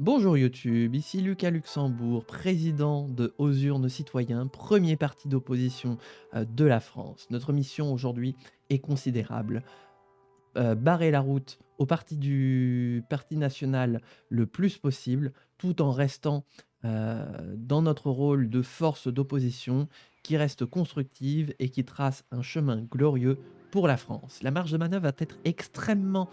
Bonjour YouTube, ici Lucas Luxembourg, président de Aux Urnes Citoyens, premier parti d'opposition de la France. Notre mission aujourd'hui est considérable. Barrer la route au parti national le plus possible, tout en restant dans notre rôle de force d'opposition qui reste constructive et qui trace un chemin glorieux pour la France. La marge de manœuvre va être extrêmement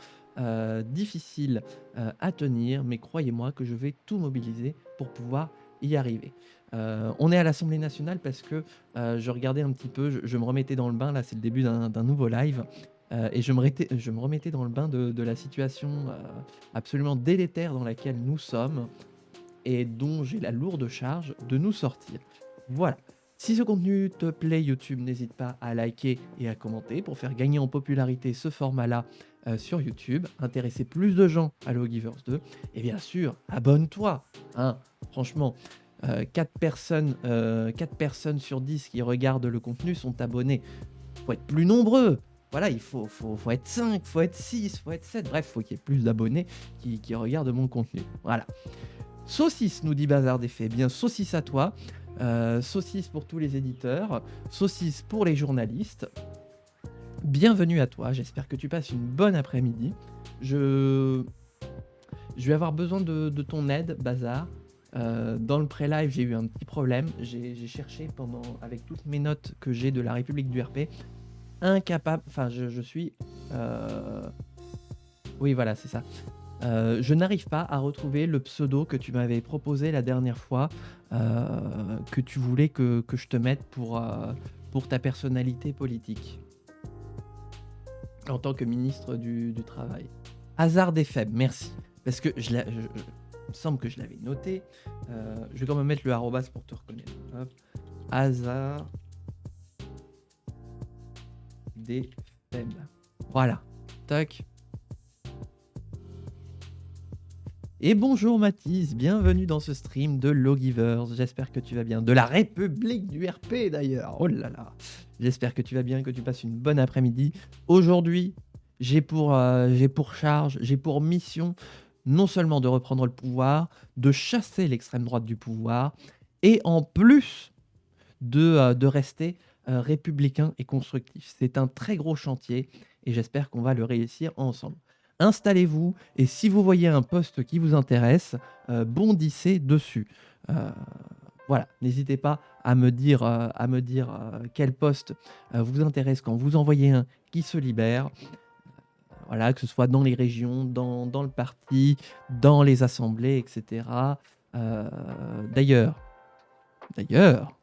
difficile à tenir, mais croyez-moi que je vais tout mobiliser pour pouvoir y arriver. On est à l'Assemblée nationale parce que je regardais un petit peu, je me remettais dans le bain, là c'est le début d'un nouveau live, et je me remettais dans le bain de la situation absolument délétère dans laquelle nous sommes et dont j'ai la lourde charge de nous sortir. Voilà. Si ce contenu te plaît, YouTube, n'hésite pas à liker et à commenter pour faire gagner en popularité ce format-là sur YouTube, intéresser plus de gens à Lawgivers 2. Et bien sûr, abonne-toi. Hein. Franchement, 4 personnes sur 10 qui regardent le contenu sont abonnés. Faut être plus nombreux. Voilà, faut être 5, faut être 6, faut être 7. Bref, faut qu'il y ait plus d'abonnés qui regardent mon contenu. Voilà. Saucisse, nous dit Bazar des Faits. Bien, saucisse à toi. Saucisse pour tous les éditeurs. Saucisse pour les journalistes. Bienvenue à toi. J'espère que tu passes une bonne après-midi. Je vais avoir besoin de ton aide, Bazar. Dans le pré-live, j'ai eu un petit problème. J'ai cherché avec toutes mes notes que j'ai de la République du RP, incapable. Enfin, je suis. Oui, voilà, c'est ça. Je n'arrive pas à retrouver le pseudo que tu m'avais proposé la dernière fois, que tu voulais que je te mette pour ta personnalité politique, en tant que ministre du Travail. Hasard des faibles, merci. Parce que il me semble que je l'avais noté. Je vais quand même mettre le arrobas pour te reconnaître. Hop. Hasard des faibles. Voilà. Tac. Et bonjour Mathis, bienvenue dans ce stream de Lawgivers, j'espère que tu vas bien. De la République du RP d'ailleurs, oh là là. J'espère que tu vas bien, que tu passes une bonne après-midi. Aujourd'hui, j'ai pour charge, j'ai pour mission non seulement de reprendre le pouvoir, de chasser l'extrême droite du pouvoir, et en plus de rester républicain et constructif. C'est un très gros chantier et j'espère qu'on va le réussir ensemble. Installez-vous et si vous voyez un post qui vous intéresse, bondissez dessus. Euh, voilà, n'hésitez pas à me dire, quel poste vous intéresse quand vous envoyez un qui se libère. Voilà, que ce soit dans les régions, dans le parti, dans les assemblées, etc. Euh, d'ailleurs, d'ailleurs,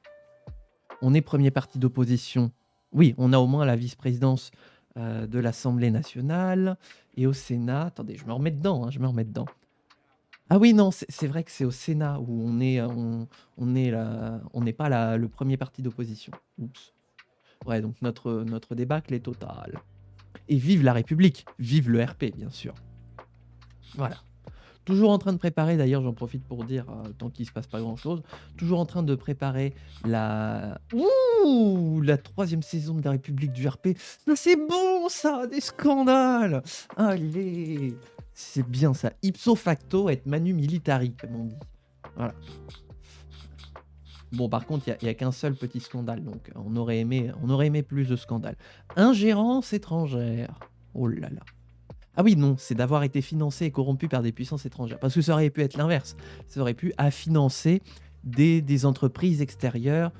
on est premier parti d'opposition. Oui, on a au moins la vice-présidence de l'Assemblée nationale et au Sénat. Attendez, je me remets dedans, hein, je me remets dedans. Ah oui, non, c'est vrai que c'est au Sénat où on n'est pas le premier parti d'opposition. Oups. Ouais, donc notre débâcle est total. Et vive la République, vive le RP, bien sûr. Voilà. Toujours en train de préparer, d'ailleurs j'en profite pour dire, tant qu'il ne se passe pas grand-chose, toujours en train de préparer la troisième saison de la République du RP. Ah, c'est bon ça, des scandales. Allez, c'est bien ça. Ipso facto, être manu militari, comme on dit. Voilà. Bon, par contre, il y a qu'un seul petit scandale, donc on aurait aimé plus de scandales. Ingérence étrangère. Oh là là. Ah oui, non, c'est d'avoir été financé et corrompu par des puissances étrangères. Parce que ça aurait pu être l'inverse. Ça aurait pu financer des entreprises extérieures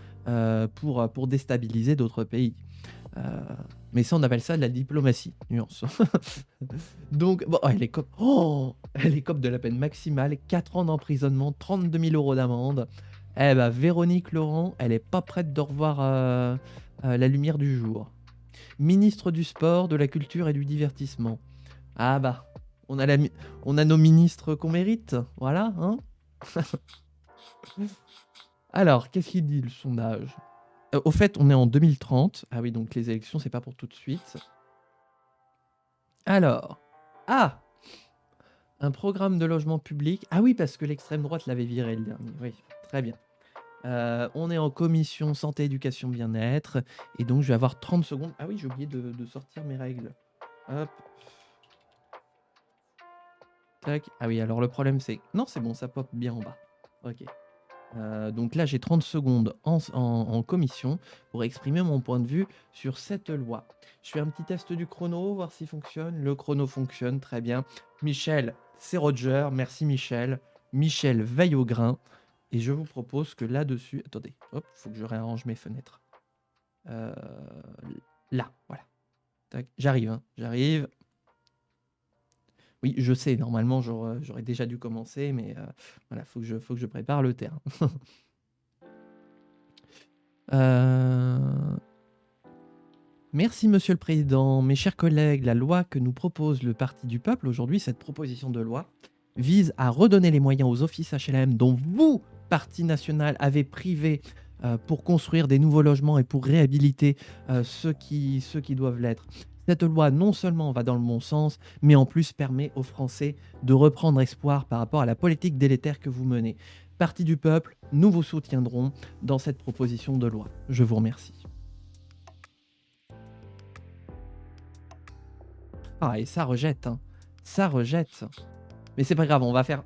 pour déstabiliser d'autres pays. Mais ça, on appelle ça de la diplomatie, nuance. Donc, bon, elle écope de la peine maximale, 4 ans d'emprisonnement, 32 000 euros d'amende. Eh ben, Véronique Laurent, elle est pas prête de revoir la lumière du jour. Ministre du Sport, de la Culture et du Divertissement. Ah bah, on a nos ministres qu'on mérite, voilà, hein. Alors, qu'est-ce qu'il dit le sondage? Au fait, on est en 2030. Ah oui, donc les élections, c'est pas pour tout de suite. Alors, ah, un programme de logement public. Ah oui, parce que l'extrême droite l'avait viré le dernier. Oui, très bien. On est en commission santé, éducation, bien-être. Et donc, je vais avoir 30 secondes. Ah oui, j'ai oublié de sortir mes règles. Hop. Tac. Ah oui, alors le problème c'est... Non, c'est bon, ça pop bien en bas. Ok. Donc là, j'ai 30 secondes en commission pour exprimer mon point de vue sur cette loi. Je fais un petit test du chrono, voir s'il fonctionne. Le chrono fonctionne, très bien. Michel, c'est Roger. Merci Michel. Michel veille au grain. Et je vous propose que là-dessus... Attendez, hop, faut que je réarrange mes fenêtres. Euh, Là, voilà. Tac, j'arrive, hein, j'arrive. Oui, je sais, normalement, j'aurais déjà dû commencer, mais voilà, faut que je prépare le terrain. Euh, Merci, Monsieur le Président. Mes chers collègues, la loi que nous propose le Parti du Peuple aujourd'hui, cette proposition de loi, vise à redonner les moyens aux offices HLM dont vous, Parti national, avez privé pour construire des nouveaux logements et pour réhabiliter ceux qui doivent l'être. Cette loi non seulement va dans le bon sens, mais en plus permet aux Français de reprendre espoir par rapport à la politique délétère que vous menez. Parti du Peuple, nous vous soutiendrons dans cette proposition de loi. Je vous remercie. Ah, et ça rejette, hein. Ça rejette. Mais c'est pas grave, on va faire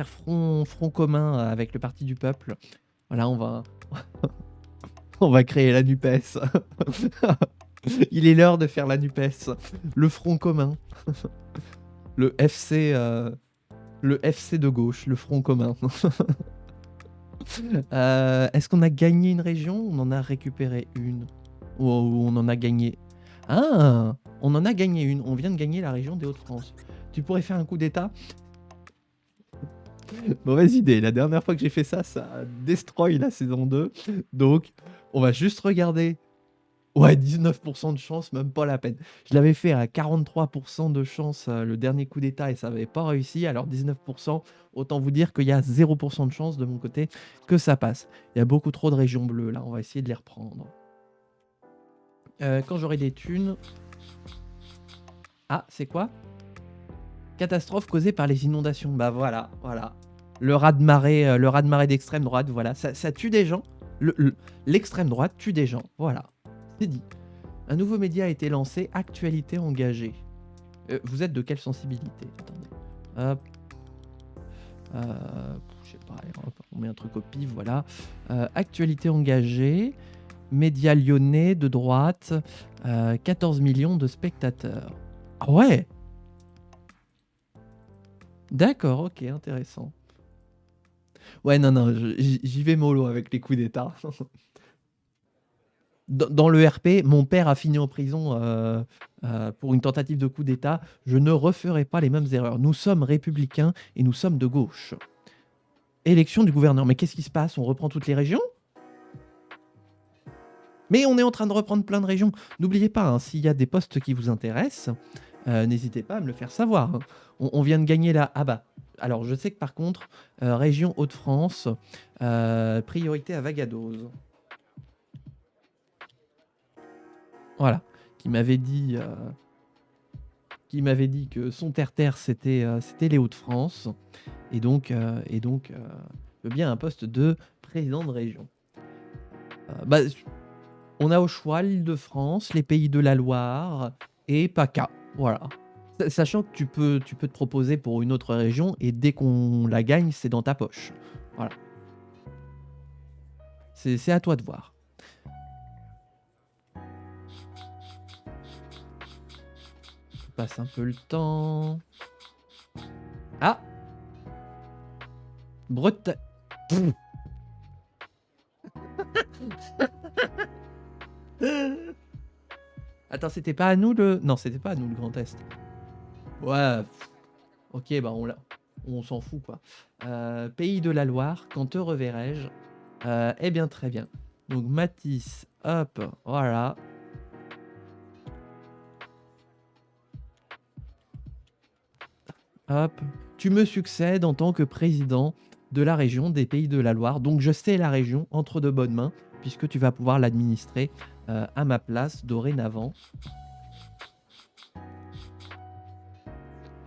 front commun avec le Parti du Peuple. Voilà, on va créer la NUPES. Il est l'heure de faire la NUPES. Le front commun. Le FC, le FC de gauche, le front commun. Est-ce qu'on a gagné une région ou on en a récupéré une? Ou on en a gagné... Ah, on en a gagné une. On vient de gagner la région des Hauts-de-France. Tu pourrais faire un coup d'état? Mauvaise idée. La dernière fois que j'ai fait ça, ça a destroy la saison 2. Donc, on va juste regarder. Ouais, 19% de chance, même pas la peine. Je l'avais fait à 43% de chance le dernier coup d'état et ça n'avait pas réussi. Alors 19%, autant vous dire qu'il y a 0% de chance de mon côté que ça passe. Il y a beaucoup trop de régions bleues là, on va essayer de les reprendre. Quand j'aurai des thunes... Ah, c'est quoi? Catastrophe causée par les inondations. Bah voilà, voilà. Le raz-de-marée d'extrême droite, voilà. Ça tue des gens. L'extrême droite tue des gens. Voilà. C'est dit. Un nouveau média a été lancé, Actualité engagée. Vous êtes de quelle sensibilité? Attendez. Hop. Je sais pas, allez, on met un truc au pif, voilà. Actualité engagée. Média lyonnais de droite. 14 millions de spectateurs. Ah ouais! D'accord, ok, intéressant. Ouais, non, non, j'y vais mollo avec les coups d'état. Dans le RP, mon père a fini en prison pour une tentative de coup d'état. Je ne referai pas les mêmes erreurs. Nous sommes républicains et nous sommes de gauche. Élection du gouverneur. Mais qu'est-ce qui se passe? On reprend toutes les régions? Mais on est en train de reprendre plein de régions. N'oubliez pas, hein, s'il y a des postes qui vous intéressent, n'hésitez pas à me le faire savoir, hein. On vient de gagner là. Ah bah, alors je sais que par contre, région Hauts-de-France, priorité à Vagadose. Voilà, qui m'avait dit que son terre-terre c'était les Hauts-de-France et donc veut bien un poste de président de région. Bah, on a au choix l'Île-de-France, les Pays de la Loire et PACA. Voilà. Sachant que tu peux te proposer pour une autre région et dès qu'on la gagne, c'est dans ta poche. Voilà. C'est à toi de voir. Je passe un peu le temps. Ah! Bretagne. Attends, c'était pas à nous le... Non, c'était pas à nous le Grand Est. Ouais. Ok, bah on s'en fout quoi. Pays de la Loire, quand te reverrai-je? Eh bien, très bien. Donc Matisse, hop, voilà. Hop, tu me succèdes en tant que président de la région des Pays de la Loire. Donc je sais la région entre de bonnes mains, puisque tu vas pouvoir l'administrer à ma place dorénavant.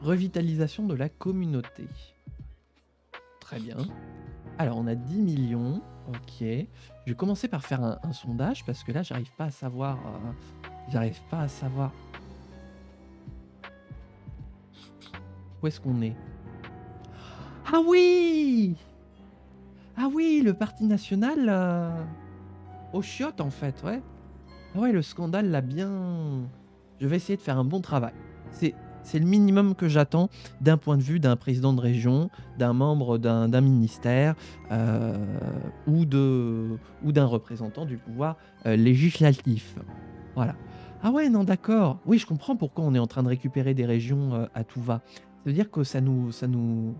Revitalisation de la communauté. Très bien. Alors on a 10 millions. Ok. Je vais commencer par faire un sondage, parce que là j'arrive pas à savoir... J'arrive pas à savoir... Où est-ce qu'on est? Ah oui! Ah oui, le Parti national, aux chiottes, en fait, ouais. Ah ouais, le scandale l'a bien... Je vais essayer de faire un bon travail. C'est c'est le minimum que j'attends d'un point de vue d'un président de région, d'un membre d'un ministère, heu, ou d'un représentant du pouvoir, législatif. Voilà. Ah ouais, non, d'accord. Oui, je comprends pourquoi on est en train de récupérer des régions, à tout va. Ça veut dire que ça nous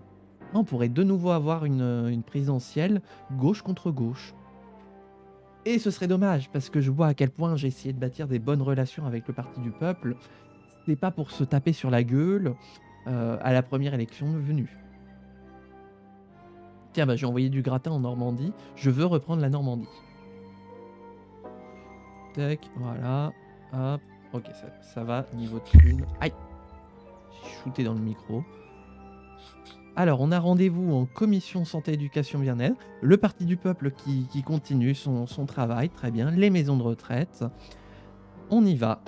on pourrait de nouveau avoir une présidentielle gauche contre gauche. Et ce serait dommage, parce que je vois à quel point j'ai essayé de bâtir des bonnes relations avec le Parti du peuple. C'est pas pour se taper sur la gueule, à la première élection venue. Tiens, bah, j'ai envoyé du gratin en Normandie, je veux reprendre la Normandie. Tac, voilà, hop, OK, ça va, niveau de thune. Aïe! J'ai shooté dans le micro. Alors, on a rendez-vous en commission santé, éducation, bien-être. Le Parti du peuple qui continue son travail, très bien. Les maisons de retraite. On y va.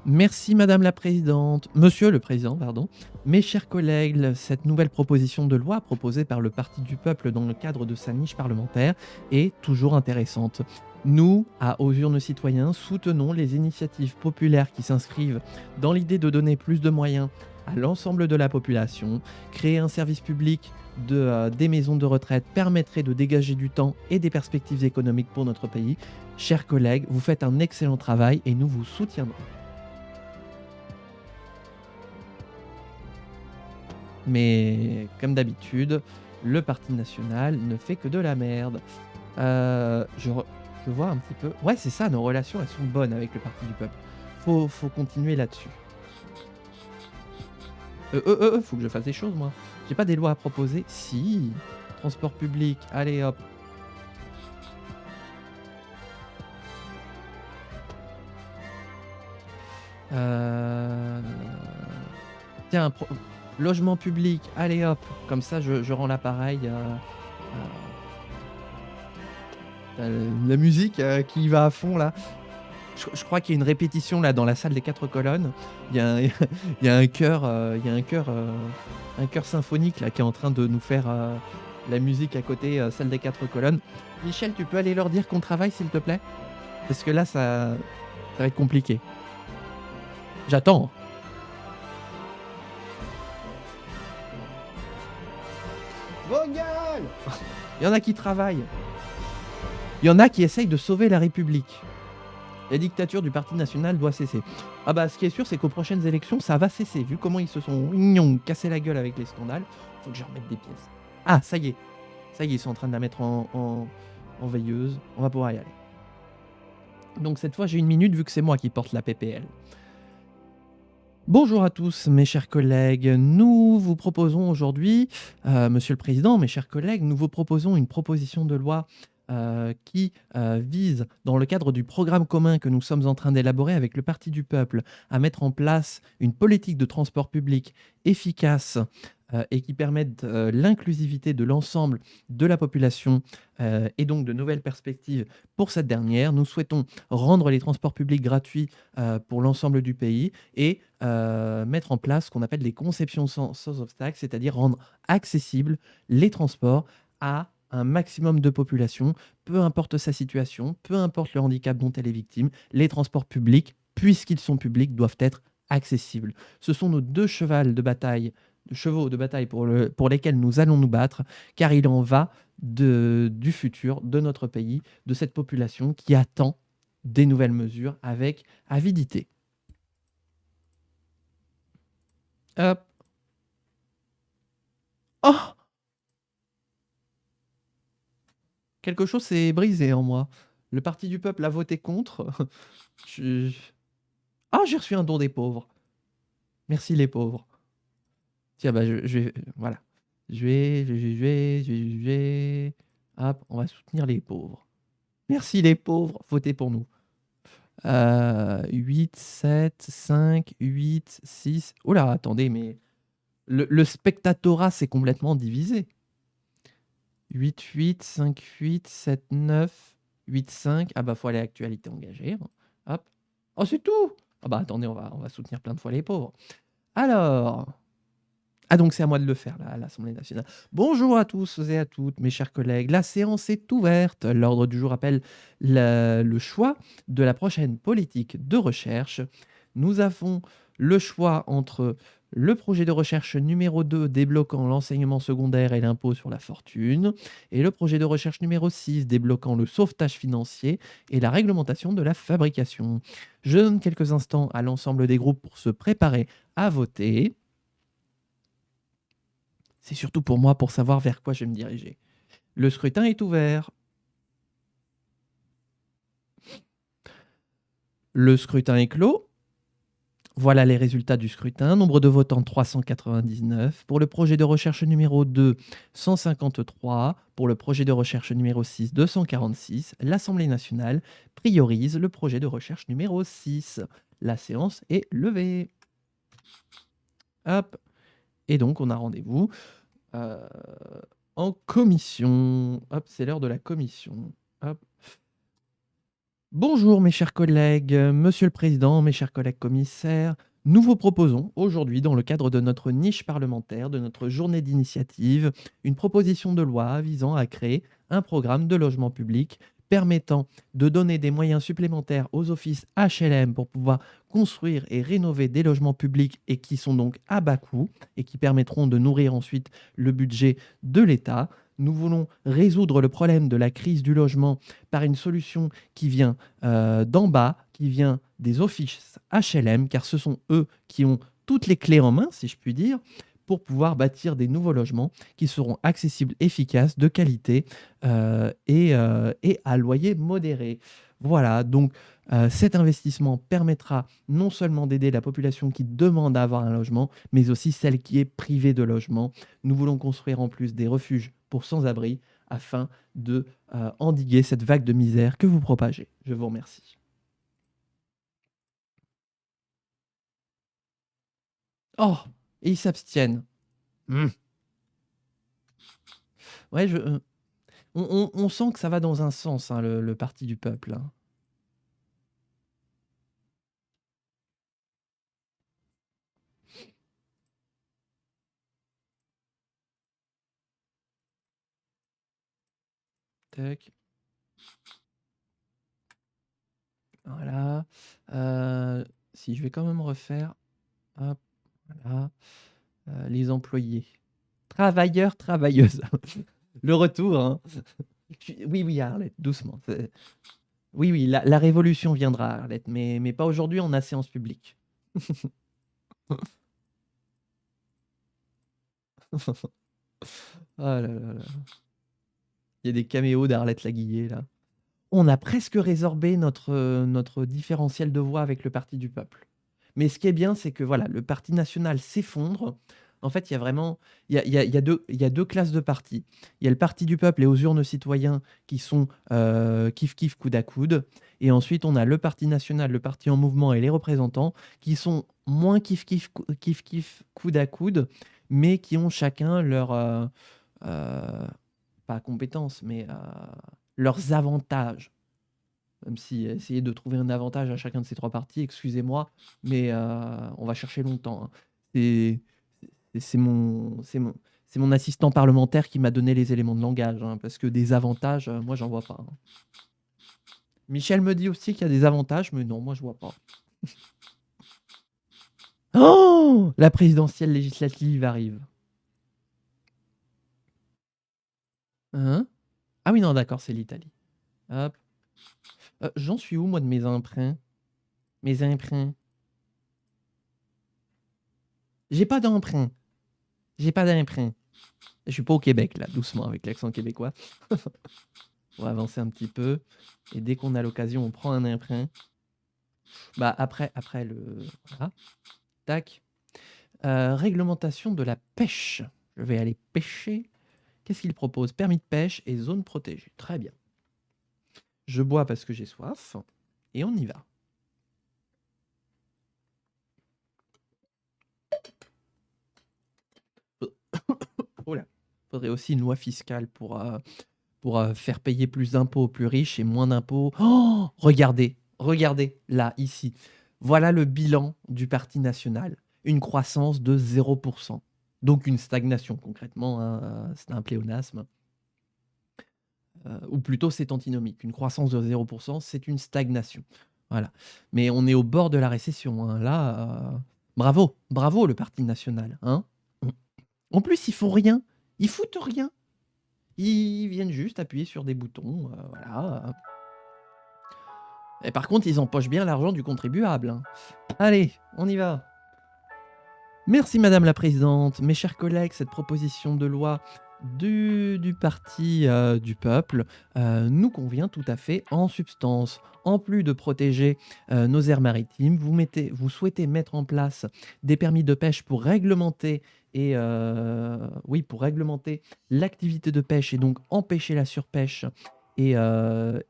Merci Madame la Présidente, Monsieur le Président, pardon. Mes chers collègues, cette nouvelle proposition de loi proposée par le Parti du peuple dans le cadre de sa niche parlementaire est toujours intéressante. Nous, à Aux urnes citoyens, soutenons les initiatives populaires qui s'inscrivent dans l'idée de donner plus de moyens à l'ensemble de la population. Créer un service public des maisons de retraite permettrait de dégager du temps et des perspectives économiques pour notre pays. Chers collègues, vous faites un excellent travail et nous vous soutiendrons. Mais comme d'habitude, le Parti national ne fait que de la merde. Je vois un petit peu... Ouais, c'est ça, nos relations, elles sont bonnes avec le Parti du peuple. Faut continuer là-dessus. Faut que je fasse des choses, moi. J'ai pas des lois à proposer. Si, transport public, allez hop. Euh, Tiens, logement public, allez hop. Comme ça, je rends l'appareil... la musique qui va à fond là. Je crois qu'il y a une répétition là dans la salle des 4 colonnes. Il y a un, il y a un chœur, un chœur symphonique là qui est en train de nous faire la musique à côté, salle des 4 colonnes. Michel, tu peux aller leur dire qu'on travaille s'il te plaît? Parce que là, ça va être compliqué. J'attends. Vos gueules! Il y en a qui travaillent. Il y en a qui essayent de sauver la République. La dictature du Parti national doit cesser. Ah bah ce qui est sûr, c'est qu'aux prochaines élections, ça va cesser. Vu comment ils se sont cassé la gueule avec les scandales, faut que je remette des pièces. Ah, ça y est. Ça y est, ils sont en train de la mettre en veilleuse. On va pouvoir y aller. Donc cette fois, j'ai une minute vu que c'est moi qui porte la PPL. Bonjour à tous mes chers collègues, nous vous proposons aujourd'hui, Monsieur le Président, mes chers collègues, nous vous proposons une proposition de loi qui vise, dans le cadre du programme commun que nous sommes en train d'élaborer avec le Parti du peuple, à mettre en place une politique de transport public efficace et qui permette l'inclusivité de l'ensemble de la population et donc de nouvelles perspectives pour cette dernière. Nous souhaitons rendre les transports publics gratuits pour l'ensemble du pays et mettre en place ce qu'on appelle les conceptions sans obstacle, c'est-à-dire rendre accessibles les transports à un maximum de population, peu importe sa situation, peu importe le handicap dont elle est victime, les transports publics, puisqu'ils sont publics, doivent être accessibles. Ce sont nos deux chevaux de bataille pour lesquels nous allons nous battre, car il en va du futur de notre pays, de cette population qui attend des nouvelles mesures avec avidité. Hop. Oh! Quelque chose s'est brisé en moi. Le Parti du peuple a voté contre. Je- Ah, j'ai reçu un don des pauvres. Merci les pauvres. Tiens, bah, je vais... Voilà. Je vais... Hop, on va soutenir les pauvres. Merci les pauvres, votez pour nous. 8, 7, 5, 8, 6... Oh là, attendez, mais... Le spectatorat s'est complètement divisé. 8, 8, 5, 8, 7, 9, 8, 5. Ah bah, faut aller à actualité engagée. Hop. Oh, c'est tout! Ah bah, attendez, on va soutenir plein de fois les pauvres. Alors... Ah donc c'est à moi de le faire là, à l'Assemblée nationale. Bonjour à tous et à toutes, mes chers collègues. La séance est ouverte. L'ordre du jour appelle le choix de la prochaine politique de recherche. Nous avons le choix entre le projet de recherche numéro 2 débloquant l'enseignement secondaire et l'impôt sur la fortune et le projet de recherche numéro 6 débloquant le sauvetage financier et la réglementation de la fabrication. Je donne quelques instants à l'ensemble des groupes pour se préparer à voter. C'est surtout pour moi pour savoir vers quoi je vais me diriger. Le scrutin est ouvert. Le scrutin est clos. Voilà les résultats du scrutin. Nombre de votants 399. Pour le projet de recherche numéro 2, 153. Pour le projet de recherche numéro 6, 246. L'Assemblée nationale priorise le projet de recherche numéro 6. La séance est levée. Hop. Et donc, on a rendez-vous en commission. Hop, c'est l'heure de la commission. Hop. Bonjour mes chers collègues, monsieur le président, mes chers collègues commissaires. Nous vous proposons aujourd'hui, dans le cadre de notre niche parlementaire, de notre journée d'initiative, une proposition de loi visant à créer un programme de logement public permettant de donner des moyens supplémentaires aux offices HLM pour pouvoir construire et rénover des logements publics et qui sont donc à bas coût et qui permettront de nourrir ensuite le budget de l'État. Nous voulons résoudre le problème de la crise du logement par une solution qui vient d'en bas, qui vient des offices HLM, car ce sont eux qui ont toutes les clés en main, si je puis dire, pour pouvoir bâtir des nouveaux logements qui seront accessibles, efficaces, de qualité et à loyer modéré. Voilà, donc cet investissement permettra non seulement d'aider la population qui demande à avoir un logement, mais aussi celle qui est privée de logement. Nous voulons construire en plus des refuges pour sans-abri afin de endiguer cette vague de misère que vous propagez. Je vous remercie. Oh, et ils s'abstiennent. Hmm. Ouais, on sent que ça va dans un sens, hein, le parti du peuple, hein. Tac. Voilà. Si je vais quand même refaire, hop, voilà, les employés. Travailleurs, travailleuses. Le retour, hein. Oui, oui, Arlette, doucement. Oui, oui, la révolution viendra, Arlette, mais pas aujourd'hui, on a séance publique. Oh là là là. Il y a des caméos d'Arlette Laguillet, là. On a presque résorbé notre différentiel de voix avec le Parti du peuple. Mais ce qui est bien, c'est que voilà, le Parti national s'effondre. En fait, il y a vraiment il y a deux classes de partis. Il y a le Parti du peuple et aux urnes citoyens qui sont kiff-kiff, coude à coude. Et ensuite, on a le Parti national, le Parti en mouvement et les représentants qui sont moins kiff-kiff, kiff-kiff, coude à coude, mais qui ont chacun leur... pas compétences, mais leurs avantages. Même si essayer de trouver un avantage à chacun de ces trois parties, excusez-moi, mais on va chercher longtemps, hein. C'est c'est mon assistant parlementaire qui m'a donné les éléments de langage, hein, parce que des avantages, moi, j'en vois pas, hein. Michel me dit aussi qu'il y a des avantages, mais non, moi, je vois pas. Oh, la présidentielle législative arrive. Hein? Ah oui, non, d'accord, c'est l'Italie. Hop. J'en suis où, moi, de mes emprunts? Mes emprunts. J'ai pas d'emprunt. J'ai pas d'emprunt. Je suis pas au Québec, là, doucement, avec l'accent québécois. On va avancer un petit peu. Et dès qu'on a l'occasion, on prend un emprunt. Bah, après le... Voilà. Tac. Réglementation de la pêche. Je vais aller pêcher. Qu'est-ce qu'il propose? Permis de pêche et zone protégée. Très bien. Je bois parce que j'ai soif. Et on y va. Oh là. Faudrait aussi une loi fiscale pour faire payer plus d'impôts aux plus riches et moins d'impôts. Oh, regardez, regardez, là, ici. Voilà le bilan du Parti national. Une croissance de 0%. Donc une stagnation concrètement, hein, c'est un pléonasme. Ou plutôt c'est antinomique. Une croissance de 0 c'est une stagnation. Voilà. Mais on est au bord de la récession, hein. Là, bravo, bravo le Parti national, hein. En plus, ils font rien, ils foutent rien. Ils viennent juste appuyer sur des boutons, voilà. Et par contre, ils empochent bien l'argent du contribuable, hein. Allez, on y va. Merci Madame la Présidente. Mes chers collègues, cette proposition de loi du parti du peuple nous convient tout à fait en substance. En plus de protéger nos aires maritimes, vous souhaitez mettre en place des permis de pêche pour réglementer pour réglementer l'activité de pêche et donc empêcher la surpêche et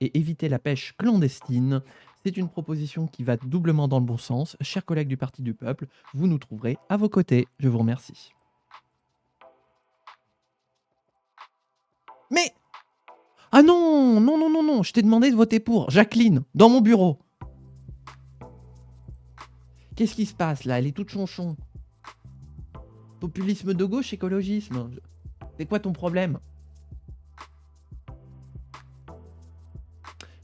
éviter la pêche clandestine. C'est une proposition qui va doublement dans le bon sens. Chers collègues du Parti du Peuple, vous nous trouverez à vos côtés. Je vous remercie. Mais ah non, non, non, non, non, je t'ai demandé de voter pour. Jacqueline, dans mon bureau. Qu'est-ce qui se passe là? Elle est toute chonchon. Populisme de gauche, écologisme. C'est quoi ton problème?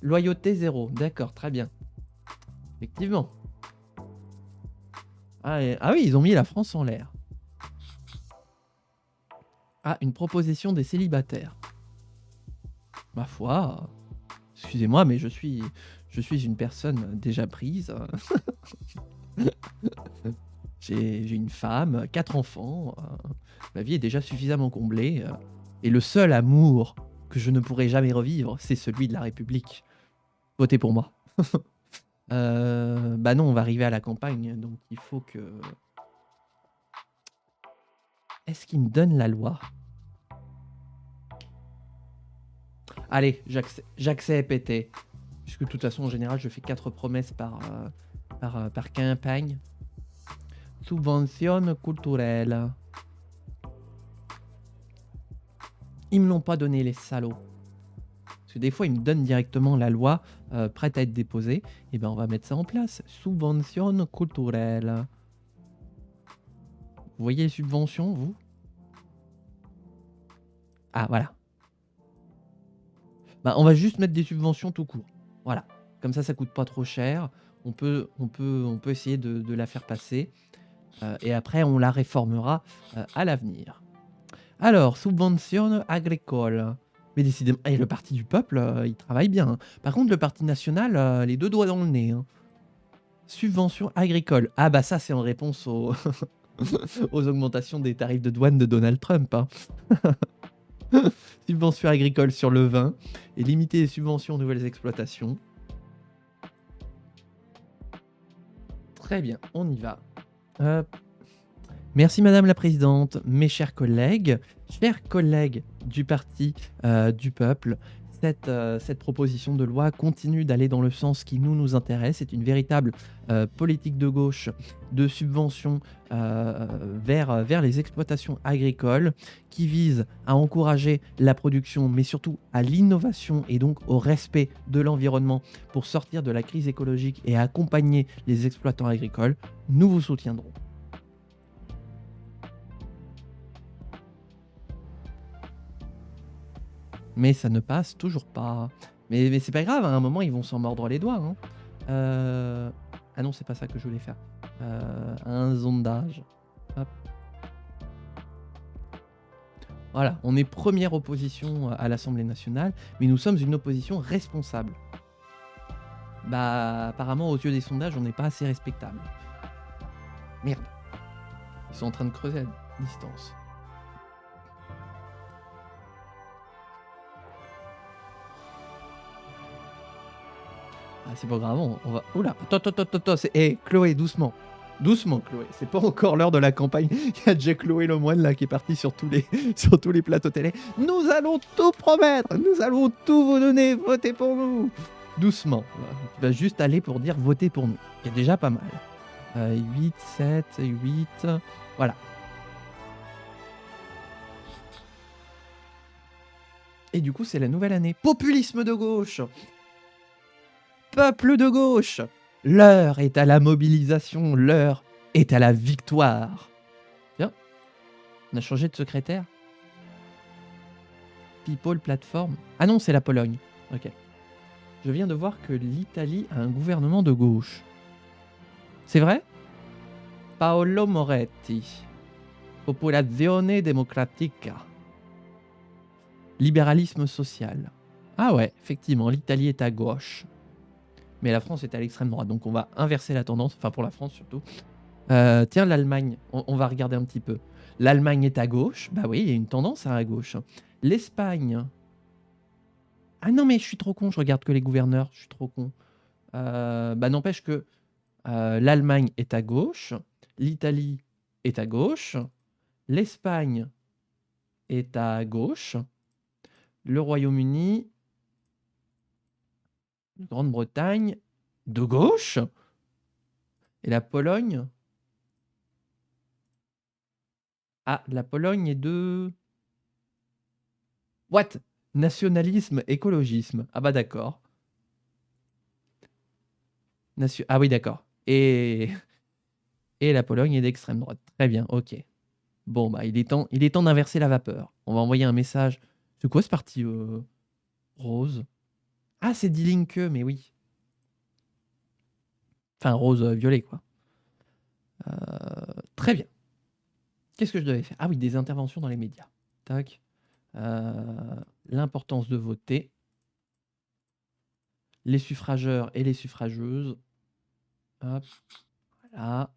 Loyauté zéro. D'accord, très bien. Effectivement. Ah oui, ils ont mis la France en l'air. Ah, une proposition des célibataires. Ma foi, excusez-moi, mais je suis une personne déjà prise. J'ai une femme, 4 enfants. Ma vie est déjà suffisamment comblée. Et le seul amour que je ne pourrai jamais revivre, c'est celui de la République. Votez pour moi. Bah non, on va arriver à la campagne, donc il faut que... Est-ce qu'il me donne la loi? Allez, j'accepte, pété. Puisque de toute façon, en général, je fais 4 promesses par campagne. Subvention culturelle. Ils me l'ont pas donné, les salauds. Parce que des fois, ils me donnent directement la loi prête à être déposée. Et ben, on va mettre ça en place. Subvention culturelle. Vous voyez les subventions, vous? Ah, voilà. Bah, on va juste mettre des subventions tout court. Voilà. Comme ça coûte pas trop cher. On peut essayer de la faire passer. Et après, on la réformera à l'avenir. Alors, subvention agricole. Mais décidément, le Parti du Peuple, il travaille bien, hein. Par contre, le Parti national, les deux doigts dans le nez, hein. Subvention agricole. Ah bah ça, c'est en réponse aux, aux augmentations des tarifs de douane de Donald Trump, hein. Subvention agricole sur le vin et limiter les subventions aux nouvelles exploitations. Très bien, on y va. Merci Madame la Présidente, mes chers collègues du Parti du Peuple. Cette proposition de loi continue d'aller dans le sens qui nous intéresse. C'est une véritable politique de gauche de subvention vers les exploitations agricoles qui vise à encourager la production, mais surtout à l'innovation et donc au respect de l'environnement pour sortir de la crise écologique et accompagner les exploitants agricoles. Nous vous soutiendrons. Mais ça ne passe toujours pas. Mais c'est pas grave, à un moment, ils vont s'en mordre les doigts, hein. Ah non, c'est pas ça que je voulais faire. Un sondage. Hop. Voilà, on est première opposition à l'Assemblée nationale, mais nous sommes une opposition responsable. Bah, apparemment, aux yeux des sondages, on n'est pas assez respectable. Merde. Ils sont en train de creuser à distance. Ah, c'est pas grave, on va... Oula, attends, c'est... Chloé, doucement. Doucement, Chloé. C'est pas encore l'heure de la campagne. Il y a déjà Chloé Lemoine là qui est parti sur tous les plateaux télé. Nous allons tout promettre. Nous allons tout vous donner. Votez pour nous. Doucement. Tu vas juste aller pour dire votez pour nous. Il y a déjà pas mal. 8, 7, 8... Voilà. Et du coup, c'est la nouvelle année. Populisme de gauche. Peuple de gauche, l'heure est à la mobilisation, l'heure est à la victoire. Tiens, On a changé de secrétaire? People Platform? Ah non, c'est la Pologne. Ok. Je viens de voir que l'Italie a un gouvernement de gauche. C'est vrai? Paolo Moretti. Popolazione Democratica. Libéralisme social. Ah ouais, effectivement, l'Italie est à gauche. Mais la France est à l'extrême droite. Donc on va inverser la tendance, enfin pour la France surtout. Tiens, l'Allemagne, on va regarder un petit peu. L'Allemagne est à gauche. Bah oui, il y a une tendance à gauche. L'Espagne. Ah non, mais je suis trop con, je regarde que les gouverneurs, je suis trop con. Bah n'empêche que l'Allemagne est à gauche, l'Italie est à gauche, l'Espagne est à gauche, le Royaume-Uni, Grande-Bretagne, de gauche, et la Pologne. Ah, la Pologne est de... What? Nationalisme, écologisme. Ah bah d'accord. Ah oui, d'accord. Et la Pologne est d'extrême droite. Très bien, ok. Bon, bah il est temps d'inverser la vapeur. On va envoyer un message. C'est quoi ce parti rose? Ah, c'est Die Linke, mais oui. Enfin, rose violet, quoi. Très bien. Qu'est-ce que je devais faire? Ah oui, des interventions dans les médias. Tac. L'importance de voter. Les suffrageurs et les suffrageuses. Hop. Voilà.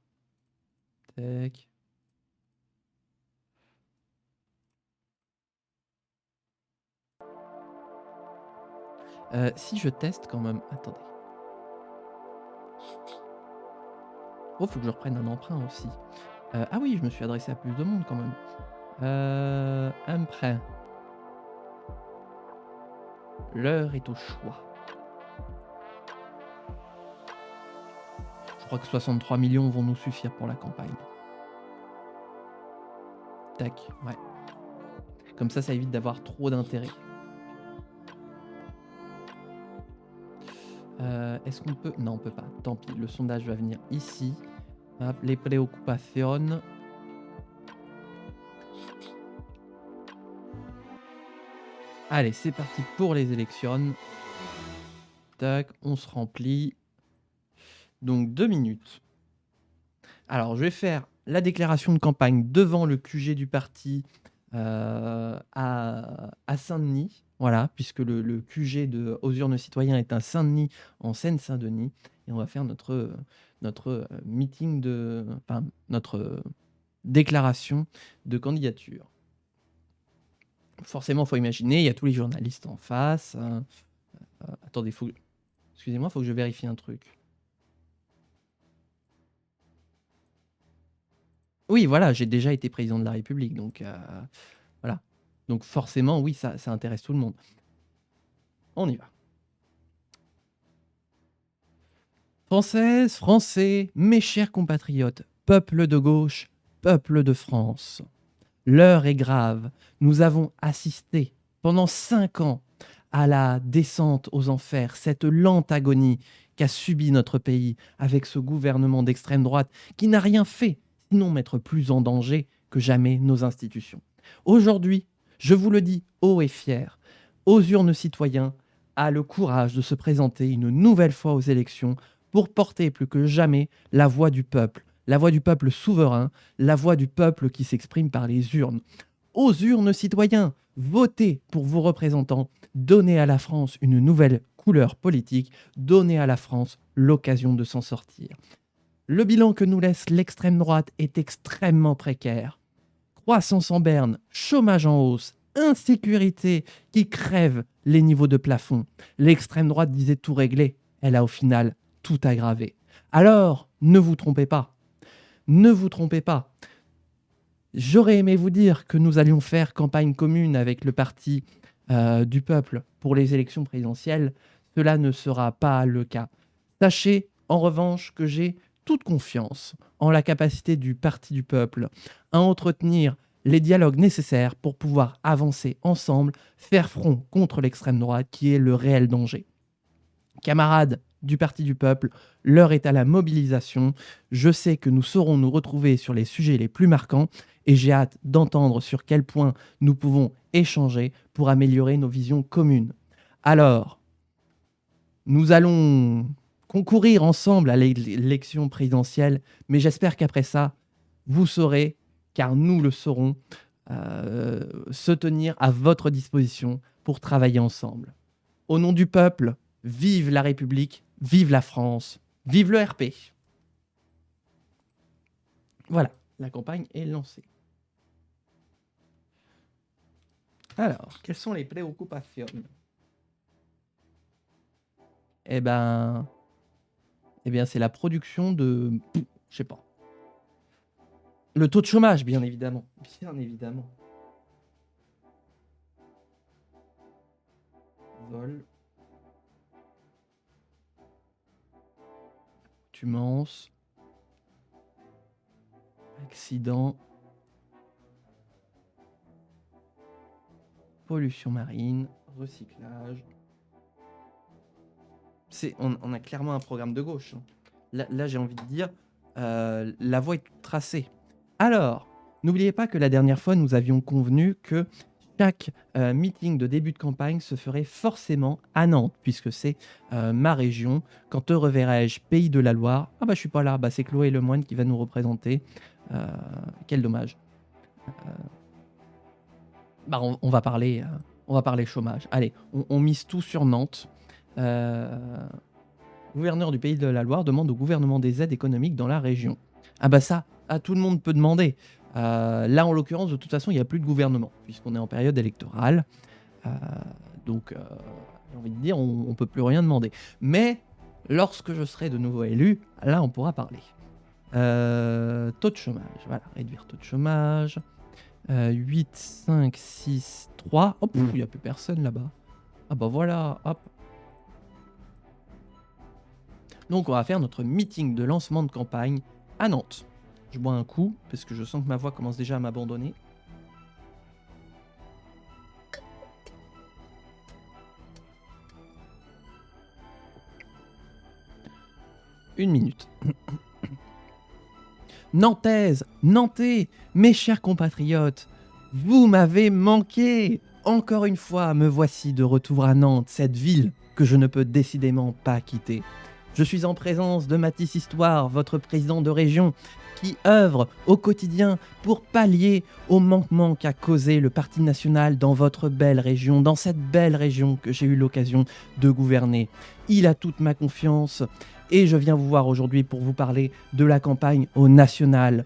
Tac. Si je teste quand même... Attendez. Oh, faut que je reprenne un emprunt aussi. Ah oui, je me suis adressé à plus de monde quand même. Emprunt. L'heure est au choix. Je crois que 63 millions vont nous suffire pour la campagne. Tac, ouais. Comme ça évite d'avoir trop d'intérêt. Est-ce qu'on peut... Non, on peut pas. Tant pis, le sondage va venir ici. Hop, les préoccupations. Allez, c'est parti pour les élections. Tac, on se remplit. Donc 2 minutes. Alors, je vais faire la déclaration de campagne devant le QG du parti à Saint-Denis. Voilà, puisque le QG de Aux urnes citoyens est à Saint-Denis, en Seine-Saint-Denis. Et on va faire notre meeting de... Enfin, notre déclaration de candidature. Forcément, il faut imaginer, il y a tous les journalistes en face. Attendez, excusez-moi, il faut que je vérifie un truc. Oui, voilà, j'ai déjà été président de la République, donc voilà. Donc forcément, oui, ça intéresse tout le monde. On y va. Françaises, Français, mes chers compatriotes, peuple de gauche, peuple de France, l'heure est grave. Nous avons assisté pendant 5 ans à la descente aux enfers, cette lente agonie qu'a subi notre pays avec ce gouvernement d'extrême droite qui n'a rien fait sinon mettre plus en danger que jamais nos institutions. Aujourd'hui, je vous le dis haut et fier, Aux urnes citoyens a le courage de se présenter une nouvelle fois aux élections pour porter plus que jamais la voix du peuple souverain, la voix du peuple qui s'exprime par les urnes. Aux urnes citoyens, votez pour vos représentants, donnez à la France une nouvelle couleur politique, donnez à la France l'occasion de s'en sortir. Le bilan que nous laisse l'extrême droite est extrêmement précaire. Croissance en berne, chômage en hausse, insécurité qui crève les niveaux de plafond. L'extrême droite disait tout régler, elle a au final tout aggravé. Alors, ne vous trompez pas. Ne vous trompez pas. J'aurais aimé vous dire que nous allions faire campagne commune avec le parti du peuple pour les élections présidentielles. Cela ne sera pas le cas. Sachez en revanche que j'ai toute confiance en la capacité du parti du peuple à entretenir les dialogues nécessaires pour pouvoir avancer ensemble, faire front contre l'extrême droite qui est le réel danger. Camarades du Parti du Peuple. L'heure est à la mobilisation. Je sais que nous saurons nous retrouver sur les sujets les plus marquants et j'ai hâte d'entendre sur quel point nous pouvons échanger pour améliorer nos visions communes. Alors, nous allons concourir ensemble à l'élection présidentielle, mais j'espère qu'après ça, vous saurez, car nous le saurons, se tenir à votre disposition pour travailler ensemble. Au nom du peuple, vive la République, vive la France, vive le RP. Voilà, la campagne est lancée. Alors, quelles sont les préoccupations? Eh bien, c'est la production de... Je sais pas. Le taux de chômage, bien évidemment. Bien évidemment. Vol. Tumence. Accident. Pollution marine. Recyclage. On a clairement un programme de gauche. Là j'ai envie de dire, la voie est toute tracée. Alors, n'oubliez pas que la dernière fois, nous avions convenu que chaque meeting de début de campagne se ferait forcément à Nantes, puisque c'est ma région. Quand te reverrai-je, pays de la Loire? Ah bah je suis pas là, bah, c'est Chloé Lemoine qui va nous représenter. Quel dommage. Bah, on va parler chômage. Allez, on mise tout sur Nantes. Gouverneur du pays de la Loire demande au gouvernement des aides économiques dans la région. Ah bah ça, tout le monde peut demander. Là, en l'occurrence, de toute façon, il n'y a plus de gouvernement, puisqu'on est en période électorale. Donc, j'ai envie de dire, on ne peut plus rien demander. Mais, lorsque je serai de nouveau élu, là, on pourra parler. Taux de chômage, voilà, réduire taux de chômage. 8, 5, 6, 3. Hop, il n'y a plus personne là-bas. Ah bah voilà, hop. Donc on va faire notre meeting de lancement de campagne à Nantes. Je bois un coup, parce que je sens que ma voix commence déjà à m'abandonner. Une minute. Nantaise, Nantais, mes chers compatriotes, vous m'avez manqué. Encore une fois, me voici de retour à Nantes, cette ville que je ne peux décidément pas quitter. Je suis en présence de Mathis Histoire, votre président de région, qui œuvre au quotidien pour pallier au manquement qu'a causé le Parti national dans votre belle région, dans cette belle région que j'ai eu l'occasion de gouverner. Il a toute ma confiance et je viens vous voir aujourd'hui pour vous parler de la campagne au national.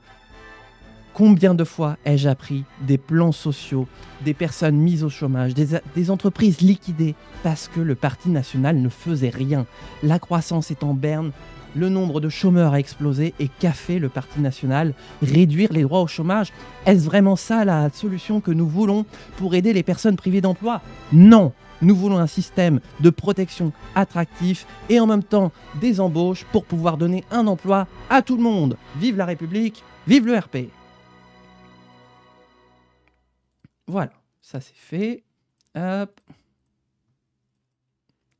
Combien de fois ai-je appris des plans sociaux, des personnes mises au chômage, des entreprises liquidées parce que le Parti national ne faisait rien. La croissance est en berne, le nombre de chômeurs a explosé et qu'a fait le Parti national? Réduire les droits au chômage? Est-ce vraiment ça la solution que nous voulons pour aider les personnes privées d'emploi? Non! Nous voulons un système de protection attractif et en même temps des embauches pour pouvoir donner un emploi à tout le monde. Vive la République, vive le RP! Voilà, ça c'est fait. Hop.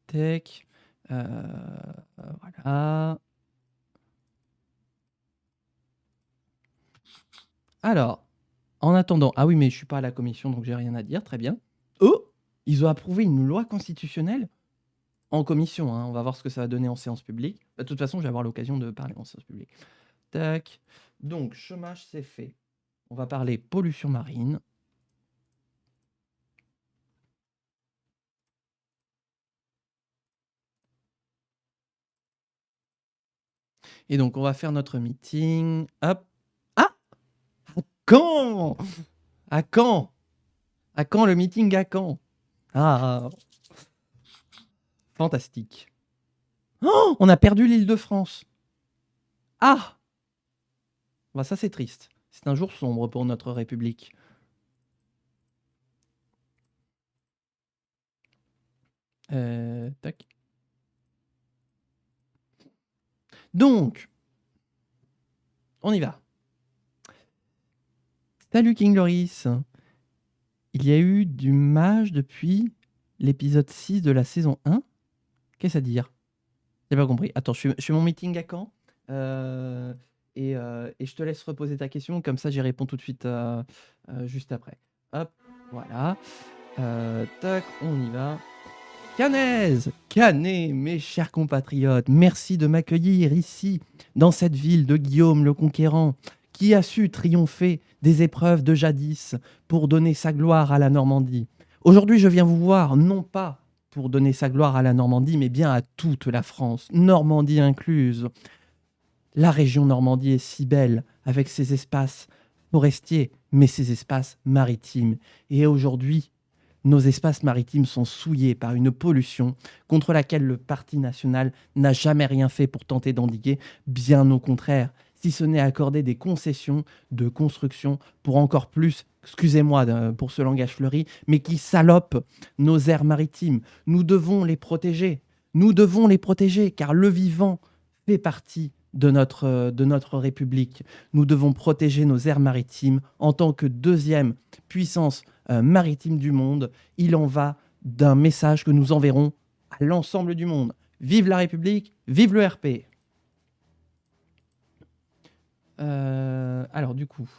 Tech. Voilà. Alors, en attendant... Ah oui, mais je suis pas à la commission, donc j'ai rien à dire. Très bien. Oh! Ils ont approuvé une loi constitutionnelle en commission. Hein. On va voir ce que ça va donner en séance publique. De toute façon, je vais avoir l'occasion de parler en séance publique. Tac. Donc, chômage, c'est fait. On va parler pollution marine. Et donc, on va faire notre meeting. Hop. Ah! À quand? À quand? À quand le meeting à quand? Ah! Fantastique. Oh! On a perdu l'Île-de-France. Ah! Bah ça, c'est triste. C'est un jour sombre pour notre République. Tac. Donc, on y va. Salut King Loris. Il y a eu du mage depuis l'épisode 6 de la saison 1. Qu'est-ce à dire? J'ai pas compris. Attends, je fais mon meeting à quand? Heu et je te laisse reposer ta question, comme ça j'y réponds tout de suite, juste après. Hop, voilà. Tac, on y va. Canez! Canez, mes chers compatriotes, merci de m'accueillir ici, dans cette ville de Guillaume le Conquérant, qui a su triompher des épreuves de jadis pour donner sa gloire à la Normandie. Aujourd'hui, je viens vous voir, non pas pour donner sa gloire à la Normandie, mais bien à toute la France, Normandie incluse. La région Normandie est si belle, avec ses espaces forestiers, mais ses espaces maritimes. Et aujourd'hui, nos espaces maritimes sont souillés par une pollution contre laquelle le Parti national n'a jamais rien fait pour tenter d'endiguer, bien au contraire, si ce n'est accorder des concessions de construction pour encore plus, excusez-moi pour ce langage fleuri, mais qui salopent nos aires maritimes. Nous devons les protéger. Nous devons les protéger, car le vivant fait partie de notre République. Nous devons protéger nos aires maritimes en tant que deuxième puissance maritime du monde. Il en va d'un message que nous enverrons à l'ensemble du monde. Vive la République, vive le RP. Alors du coup,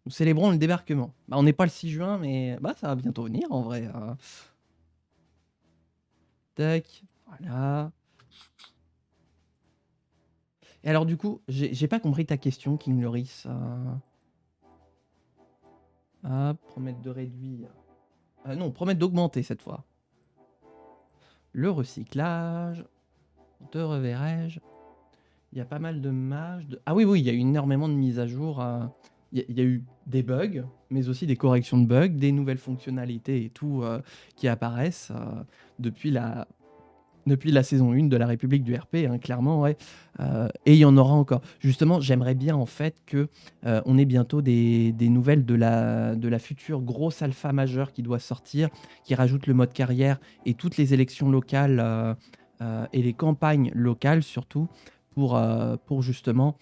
nous célébrons le débarquement. Bah, on n'est pas le 6 juin, mais bah, ça va bientôt venir en vrai. Tac, voilà. Et alors du coup, j'ai pas compris ta question, King Loris. Promettre de réduire. Non, promettre d'augmenter cette fois. Le recyclage. Te reverrai-je? Il y a pas mal de mages. Ah oui, oui, il y a eu énormément de mises à jour. Il y a eu des bugs, mais aussi des corrections de bugs, des nouvelles fonctionnalités et tout qui apparaissent depuis la saison 1 de la République du RP, hein, clairement, ouais. Et il y en aura encore. Justement, j'aimerais bien en fait que on ait bientôt des nouvelles de la future grosse alpha majeure qui doit sortir, qui rajoute le mode carrière et toutes les élections locales et les campagnes locales surtout, pour justement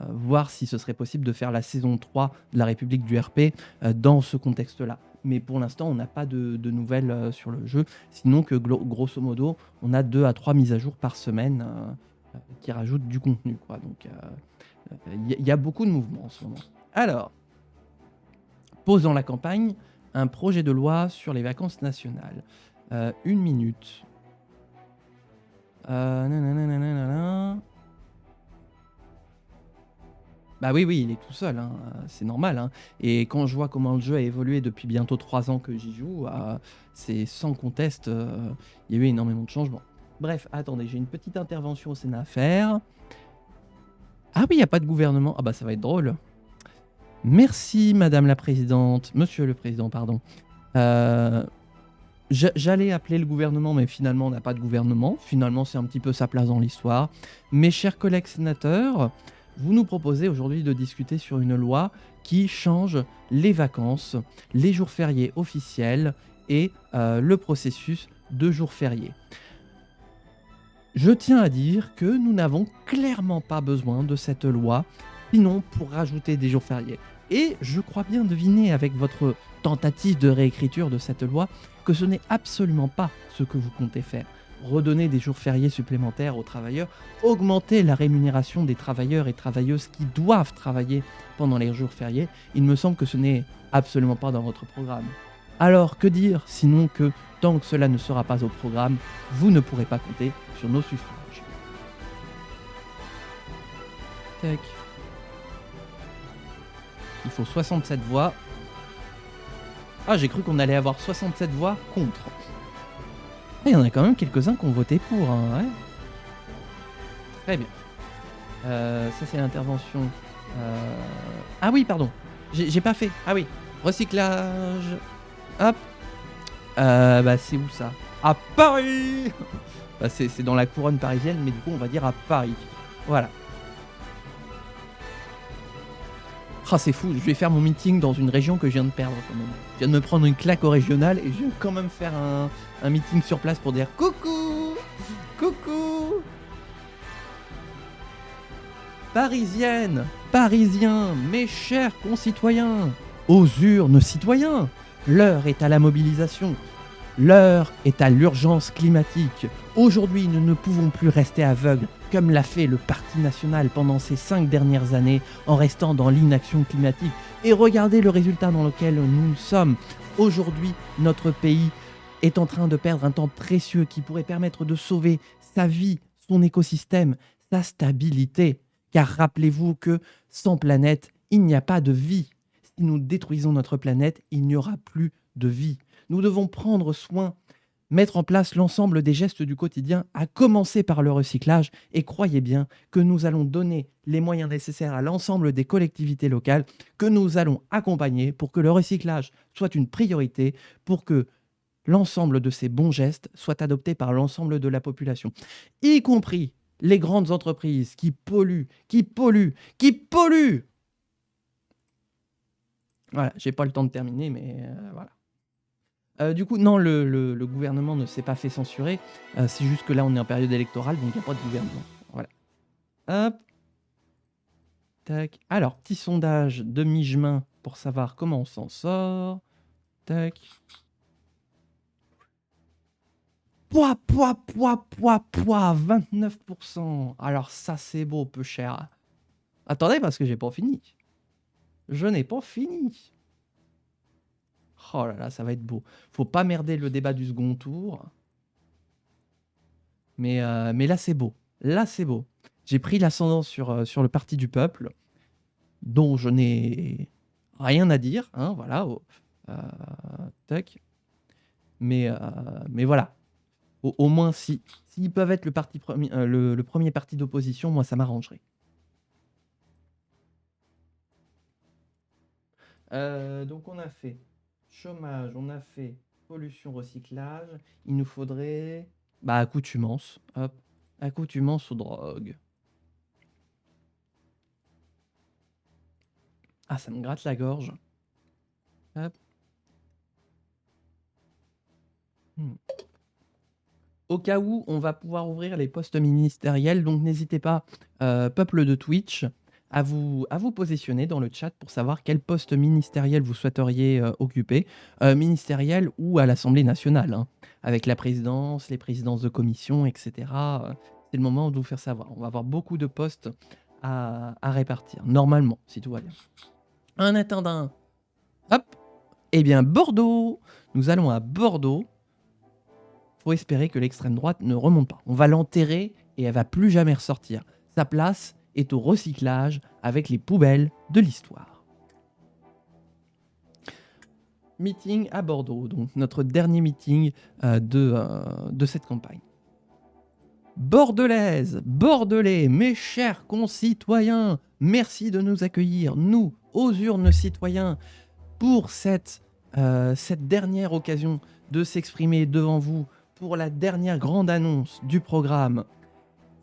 voir si ce serait possible de faire la saison 3 de la République du RP dans ce contexte-là. Mais pour l'instant, on n'a pas de nouvelles sur le jeu. Sinon que grosso modo, on a 2 à 3 mises à jour par semaine qui rajoutent du contenu, quoi. Donc il y a beaucoup de mouvements en ce moment. Alors, pose dans la campagne, un projet de loi sur les vacances nationales. 1 minute. Nananana. Bah oui, oui, il est tout seul, hein, c'est normal, hein. Et quand je vois comment le jeu a évolué depuis bientôt 3 ans que j'y joue, c'est sans conteste, il y a eu énormément de changements. Bref, attendez, j'ai une petite intervention au Sénat à faire. Ah oui, il n'y a pas de gouvernement. Ah bah ça va être drôle. Merci Madame la Présidente, Monsieur le Président, pardon. J'allais appeler le gouvernement, mais finalement on n'a pas de gouvernement. Finalement c'est un petit peu sa place dans l'histoire. Mes chers collègues sénateurs, vous nous proposez aujourd'hui de discuter sur une loi qui change les vacances, les jours fériés officiels et le processus de jours fériés. Je tiens à dire que nous n'avons clairement pas besoin de cette loi, sinon pour rajouter des jours fériés. Et je crois bien deviner avec votre tentative de réécriture de cette loi que ce n'est absolument pas ce que vous comptez faire. Redonner des jours fériés supplémentaires aux travailleurs, augmenter la rémunération des travailleurs et travailleuses qui doivent travailler pendant les jours fériés, il me semble que ce n'est absolument pas dans votre programme. Alors que dire sinon que tant que cela ne sera pas au programme, vous ne pourrez pas compter sur nos suffrages. Tac. Il faut 67 voix. Ah, j'ai cru qu'on allait avoir 67 voix contre. Il y en a quand même quelques-uns qui ont voté pour, hein, ouais. Très bien. Ça, c'est l'intervention. Ah oui, pardon. J'ai pas fait. Ah oui. Recyclage. Hop. Bah, c'est où ça? À Paris. Bah, c'est dans la couronne parisienne, mais du coup, on va dire à Paris. Voilà. Ah, c'est fou, je vais faire mon meeting dans une région que je viens de perdre quand même. Je viens de me prendre une claque au régional et je vais quand même faire un meeting sur place pour dire coucou, coucou. Parisiennes, Parisiens, mes chers concitoyens, aux urnes citoyens, l'heure est à la mobilisation. L'heure est à l'urgence climatique. Aujourd'hui, nous ne pouvons plus rester aveugles, comme l'a fait le Parti national pendant ces 5 dernières années, en restant dans l'inaction climatique. Et regardez le résultat dans lequel nous sommes. Aujourd'hui, notre pays est en train de perdre un temps précieux qui pourrait permettre de sauver sa vie, son écosystème, sa stabilité. Car rappelez-vous que sans planète, il n'y a pas de vie. Si nous détruisons notre planète, il n'y aura plus de vie. Nous devons prendre soin, mettre en place l'ensemble des gestes du quotidien, à commencer par le recyclage. Et croyez bien que nous allons donner les moyens nécessaires à l'ensemble des collectivités locales, que nous allons accompagner pour que le recyclage soit une priorité, pour que l'ensemble de ces bons gestes soient adoptés par l'ensemble de la population, y compris les grandes entreprises qui polluent, qui polluent, qui polluent. Voilà, j'ai pas le temps de terminer, mais voilà. Du coup, non, le gouvernement ne s'est pas fait censurer. C'est juste que là, on est en période électorale, donc il n'y a pas de gouvernement. Voilà. Hop. Tac. Alors, petit sondage de mi-chemin pour savoir comment on s'en sort. Tac. Pouah, pouah, pouah, pouah, pouah, 29%. Alors ça, c'est beau, peu cher. Attendez, parce que j'ai pas fini. Je n'ai pas fini. Oh là là, ça va être beau. Faut pas merder le débat du second tour. Mais là, c'est beau. Là, c'est beau. J'ai pris l'ascendant sur le parti du peuple, dont je n'ai rien à dire. Hein, voilà. Tac. Mais voilà. Au moins, s'ils peuvent être le premier parti d'opposition, moi, ça m'arrangerait. Donc, on a fait chômage, on a fait pollution, recyclage. Il nous faudrait accoutumance. Hop. Accoutumance aux drogues. Ah, ça me gratte la gorge. Hop. Au cas où, on va pouvoir ouvrir les postes ministériels, donc n'hésitez pas, peuple de Twitch, à vous positionner dans le chat pour savoir quel poste ministériel vous souhaiteriez occuper, ministériel ou à l'Assemblée nationale, hein, avec la présidence, les présidences de commission, etc. C'est le moment de vous faire savoir. On va avoir beaucoup de postes à répartir, normalement, si tout va bien. En attendant, hop, eh bien Bordeaux, nous allons à Bordeaux. Faut espérer que l'extrême droite ne remonte pas. On va l'enterrer et elle va plus jamais ressortir. Sa place est au recyclage avec les poubelles de l'histoire. Meeting à Bordeaux, donc notre dernier meeting de cette campagne. Bordelaise, Bordelais, mes chers concitoyens, merci de nous accueillir, nous, aux urnes citoyens, pour cette dernière occasion de s'exprimer devant vous, pour la dernière grande annonce du programme.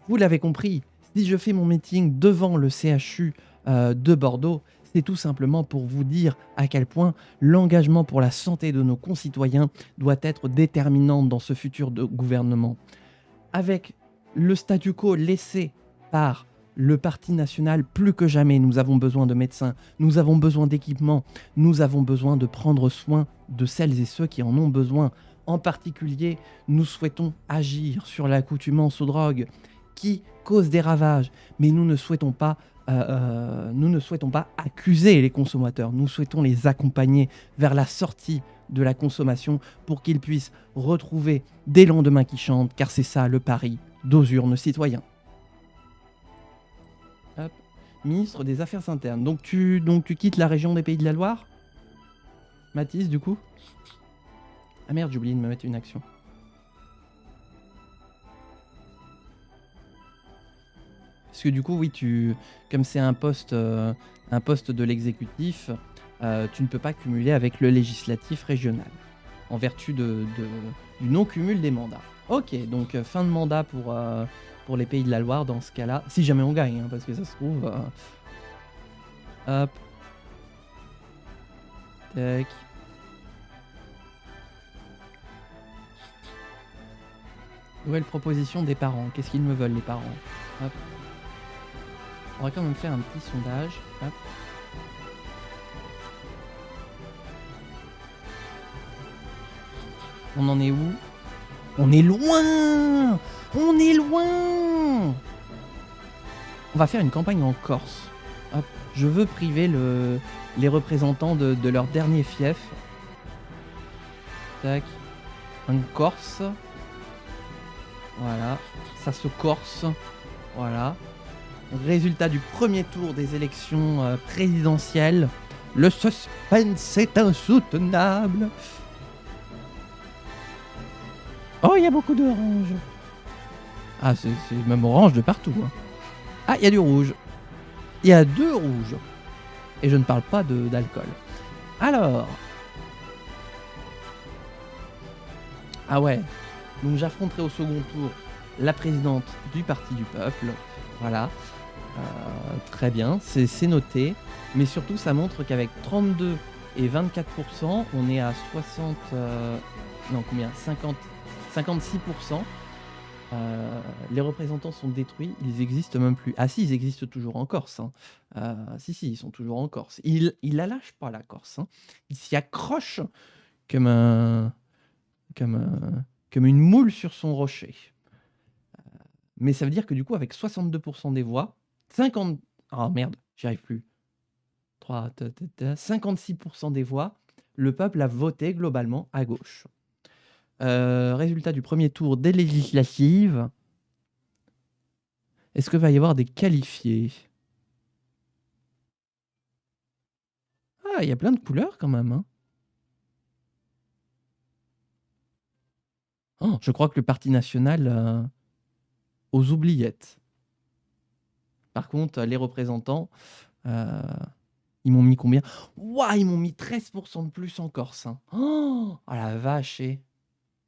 Vous l'avez compris, si je fais mon meeting devant le CHU de Bordeaux, c'est tout simplement pour vous dire à quel point l'engagement pour la santé de nos concitoyens doit être déterminant dans ce futur de gouvernement. Avec le statu quo laissé par le Parti national, plus que jamais, nous avons besoin de médecins, nous avons besoin d'équipements, nous avons besoin de prendre soin de celles et ceux qui en ont besoin. En particulier, nous souhaitons agir sur l'accoutumance aux drogues qui cause des ravages, mais nous ne souhaitons pas accuser les consommateurs, nous souhaitons les accompagner vers la sortie de la consommation pour qu'ils puissent retrouver des lendemains qui chantent, car c'est ça le pari d'aux urnes citoyens. Hop. Ministre des Affaires internes. Donc tu quittes la région des Pays de la Loire, Mathis, du coup? Ah merde, j'ai oublié de me mettre une action. Parce que du coup, oui, comme c'est un poste de l'exécutif, tu ne peux pas cumuler avec le législatif régional, en vertu du non-cumul des mandats. Ok, donc fin de mandat pour les Pays de la Loire dans ce cas-là, si jamais on gagne, hein, parce que ça se trouve... Hop. Tac. Nouvelle proposition des parents. Qu'est-ce qu'ils me veulent, les parents? Hop. On va quand même faire un petit sondage. Hop. On en est où? On est loin! On est loin! On va faire une campagne en Corse. Hop. Je veux priver les représentants de leur dernier fief. Tac. Un Corse. Voilà. Ça se corse. Voilà. Résultat du premier tour des élections présidentielles. Le suspense est insoutenable. Oh, il y a beaucoup d'orange. Ah, c'est même orange de partout. Hein. Ah, il y a du rouge. Il y a 2 rouges. Et je ne parle pas d'alcool. Alors. Ah ouais. Donc j'affronterai au second tour la présidente du Parti du Peuple. Voilà. Très bien, c'est noté. Mais surtout, ça montre qu'avec 32 et 24%, on est à 60... non, combien 56%. Les représentants sont détruits, ils existent même plus. Ah si, ils existent toujours en Corse. Hein. Si, ils sont toujours en Corse. Il la lâche pas, la Corse. Hein. Il s'y accroche comme comme une moule sur son rocher. Mais ça veut dire que du coup, avec 62% des voix, 50... Oh merde, j'y arrive plus. 56% des voix, le peuple a voté globalement à gauche. Résultat du premier tour des législatives. Est-ce que va y avoir des qualifiés? Ah, il y a plein de couleurs quand même. Hein. Oh, je crois que le Parti national aux oubliettes. Par contre, les représentants, ils m'ont mis combien? Ouah, ils m'ont mis 13% de plus en Corse. Hein. Oh, la vache.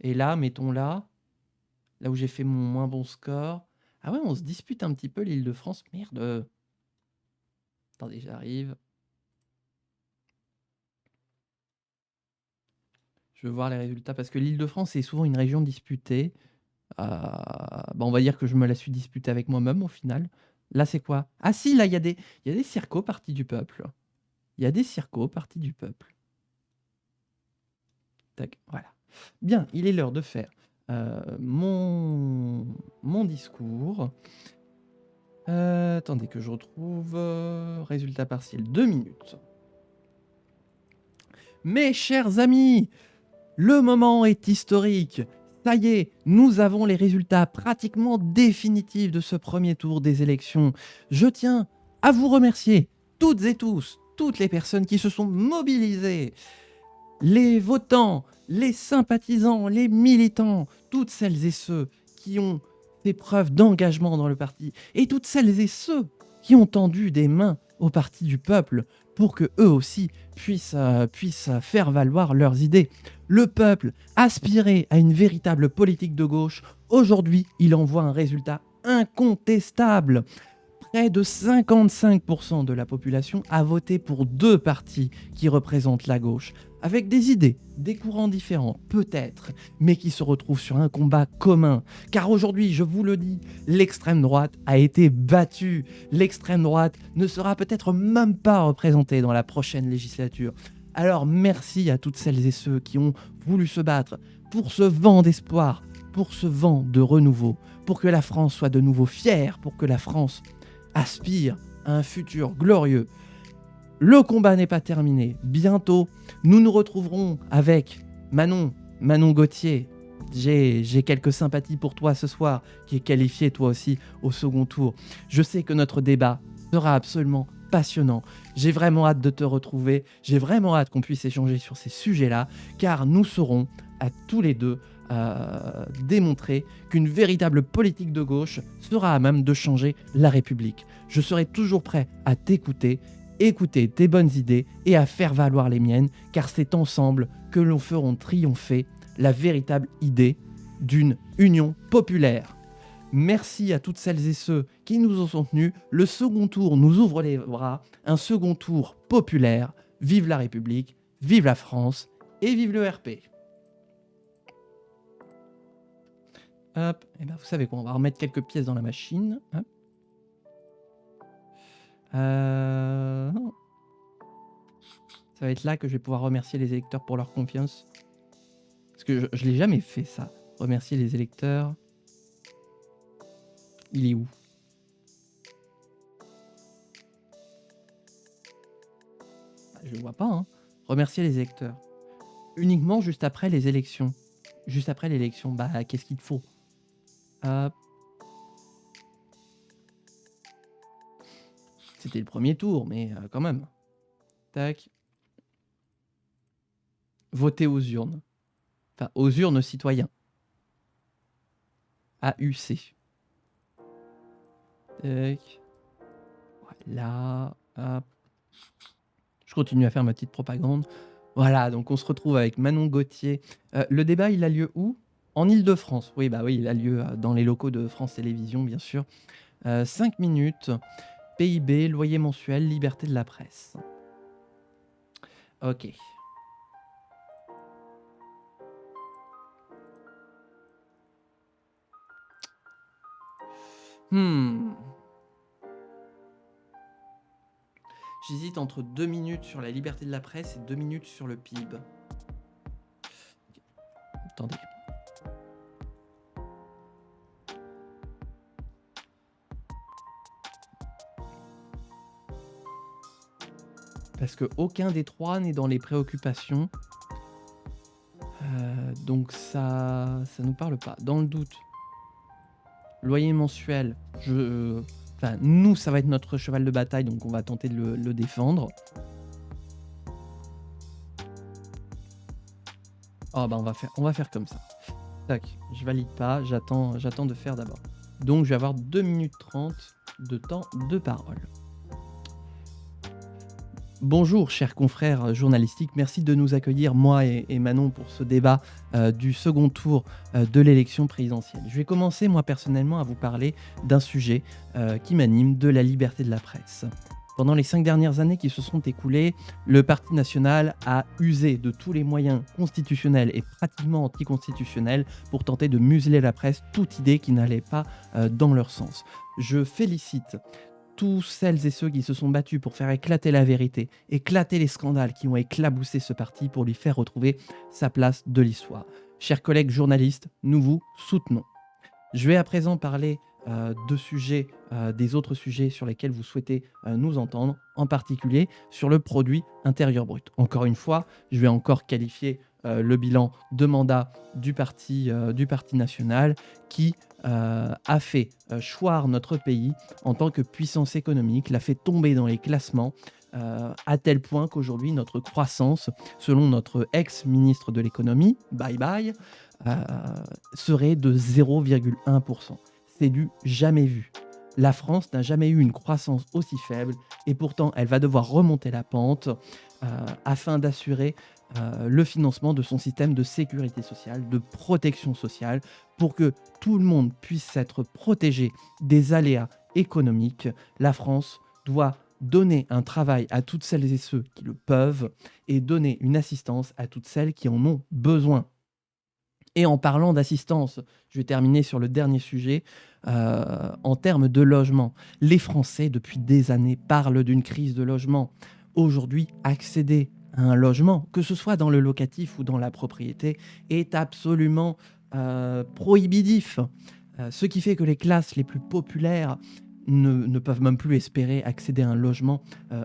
Et là, mettons là où j'ai fait mon moins bon score. Ah ouais, on se dispute un petit peu l'Île-de-France. Merde. Attendez, j'arrive. Je veux voir les résultats parce que l'Île-de-France est souvent une région disputée. On va dire que je me la suis disputée avec moi-même au final. Là, c'est quoi? Ah si, là, il y a des circos Parti du Peuple. Il y a des circos Parti du Peuple. Tac, voilà. Bien, il est l'heure de faire mon discours. Attendez que je retrouve résultat partiel. 2 minutes. Mes chers amis, le moment est historique. Ça y est, nous avons les résultats pratiquement définitifs de ce premier tour des élections. Je tiens à vous remercier, toutes et tous, toutes les personnes qui se sont mobilisées, les votants, les sympathisants, les militants, toutes celles et ceux qui ont fait preuve d'engagement dans le parti, et toutes celles et ceux qui ont tendu des mains au Parti du Peuple pour que eux aussi puissent faire valoir leurs idées. Le peuple aspirait à une véritable politique de gauche. Aujourd'hui, il envoie un résultat incontestable. Près de 55% de la population a voté pour 2 partis qui représentent la gauche, avec des idées, des courants différents, peut-être, mais qui se retrouvent sur un combat commun. Car aujourd'hui, je vous le dis, l'extrême droite a été battue. L'extrême droite ne sera peut-être même pas représentée dans la prochaine législature. Alors merci à toutes celles et ceux qui ont voulu se battre pour ce vent d'espoir, pour ce vent de renouveau, pour que la France soit de nouveau fière, pour que la France aspire à un futur glorieux. Le combat n'est pas terminé. Bientôt, nous nous retrouverons avec Manon Gauthier. J'ai quelques sympathies pour toi ce soir, qui est qualifié toi aussi au second tour. Je sais que notre débat sera absolument passionnant. J'ai vraiment hâte de te retrouver. J'ai vraiment hâte qu'on puisse échanger sur ces sujets-là, car nous saurons à tous les deux démontrer qu'une véritable politique de gauche sera à même de changer la République. Je serai toujours prêt à t'écouter, écouter tes bonnes idées et à faire valoir les miennes, car c'est ensemble que nous ferons triompher la véritable idée d'une union populaire. Merci à toutes celles et ceux qui nous ont soutenus. Le second tour nous ouvre les bras, un second tour populaire. Vive la République, vive la France et vive le RP. Hop, et ben vous savez quoi, on va remettre quelques pièces dans la machine. Hop. Ça va être là que je vais pouvoir remercier les électeurs pour leur confiance. Parce que je l'ai jamais fait ça. Remercier les électeurs. Il est où? Je le vois pas, hein. Remercier les électeurs. Uniquement juste après les élections. Juste après l'élection, bah qu'est-ce qu'il te faut? Hop. C'était le premier tour, mais quand même. Tac. Voter aux urnes. Enfin, aux urnes citoyens. AUC. Tac. Voilà. Hop. Je continue à faire ma petite propagande. Voilà, donc on se retrouve avec Manon Gauthier. Le débat, il a lieu où? En Île-de-France. Oui, bah oui, il a lieu dans les locaux de France Télévisions, bien sûr. 5 minutes. PIB, loyer mensuel, liberté de la presse. Ok. J'hésite entre 2 minutes sur la liberté de la presse et 2 minutes sur le PIB. Attendez. Parce que aucun des trois n'est dans les préoccupations. Donc ça nous parle pas. Dans le doute, loyer mensuel, enfin, nous, ça va être notre cheval de bataille, donc on va tenter de le défendre. Ah bah on va faire comme ça. Tac, je valide pas, j'attends de faire d'abord. Donc je vais avoir 2 minutes 30 de temps de parole. Bonjour chers confrères journalistiques, merci de nous accueillir, moi et Manon, pour ce débat du second tour de l'élection présidentielle. Je vais commencer moi personnellement à vous parler d'un sujet qui m'anime, de la liberté de la presse. Pendant les 5 dernières années qui se sont écoulées, le Parti national a usé de tous les moyens constitutionnels et pratiquement anticonstitutionnels pour tenter de museler la presse, toute idée qui n'allait pas dans leur sens. Je félicite tous celles et ceux qui se sont battus pour faire éclater la vérité, éclater les scandales qui ont éclaboussé ce parti pour lui faire retrouver sa place de l'histoire. Chers collègues journalistes, nous vous soutenons. Je vais à présent parler de sujets, des autres sujets sur lesquels vous souhaitez nous entendre, en particulier sur le produit intérieur brut. Encore une fois, je vais encore qualifier le bilan de mandat du Parti national qui a fait choir notre pays en tant que puissance économique, l'a fait tomber dans les classements, à tel point qu'aujourd'hui notre croissance, selon notre ex-ministre de l'économie, bye bye, serait de 0,1%. C'est du jamais vu. La France n'a jamais eu une croissance aussi faible et pourtant elle va devoir remonter la pente afin d'assurer le financement de son système de sécurité sociale, de protection sociale, pour que tout le monde puisse être protégé des aléas économiques. La France doit donner un travail à toutes celles et ceux qui le peuvent et donner une assistance à toutes celles qui en ont besoin. Et en parlant d'assistance, je vais terminer sur le dernier sujet, en termes de logement. Les Français, depuis des années, parlent d'une crise de logement. Aujourd'hui, accéder à un logement, que ce soit dans le locatif ou dans la propriété, est absolument prohibitif. Ce qui fait que les classes les plus populaires ne peuvent même plus espérer accéder à un logement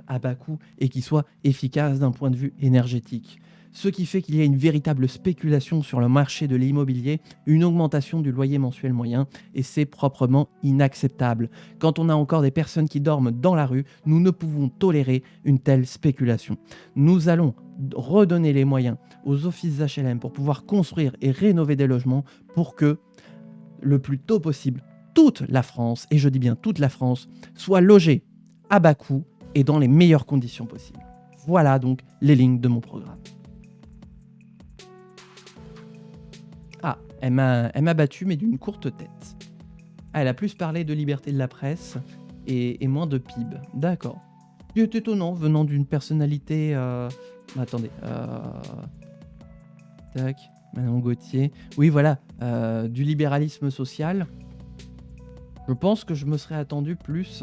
à bas coût et qui soit efficace d'un point de vue énergétique. Ce qui fait qu'il y a une véritable spéculation sur le marché de l'immobilier, une augmentation du loyer mensuel moyen, et c'est proprement inacceptable. Quand on a encore des personnes qui dorment dans la rue, nous ne pouvons tolérer une telle spéculation. Nous allons redonner les moyens aux offices HLM pour pouvoir construire et rénover des logements pour que, le plus tôt possible, toute la France, et je dis bien toute la France, soit logée à bas coût et dans les meilleures conditions possibles. Voilà donc les lignes de mon programme. Ah, elle m'a battu, mais d'une courte tête. Ah, elle a plus parlé de liberté de la presse et moins de PIB. D'accord. C'est étonnant, venant d'une personnalité... Attendez. Tac, Manon Gauthier. Oui, voilà, du libéralisme social. Je pense que je me serais attendu plus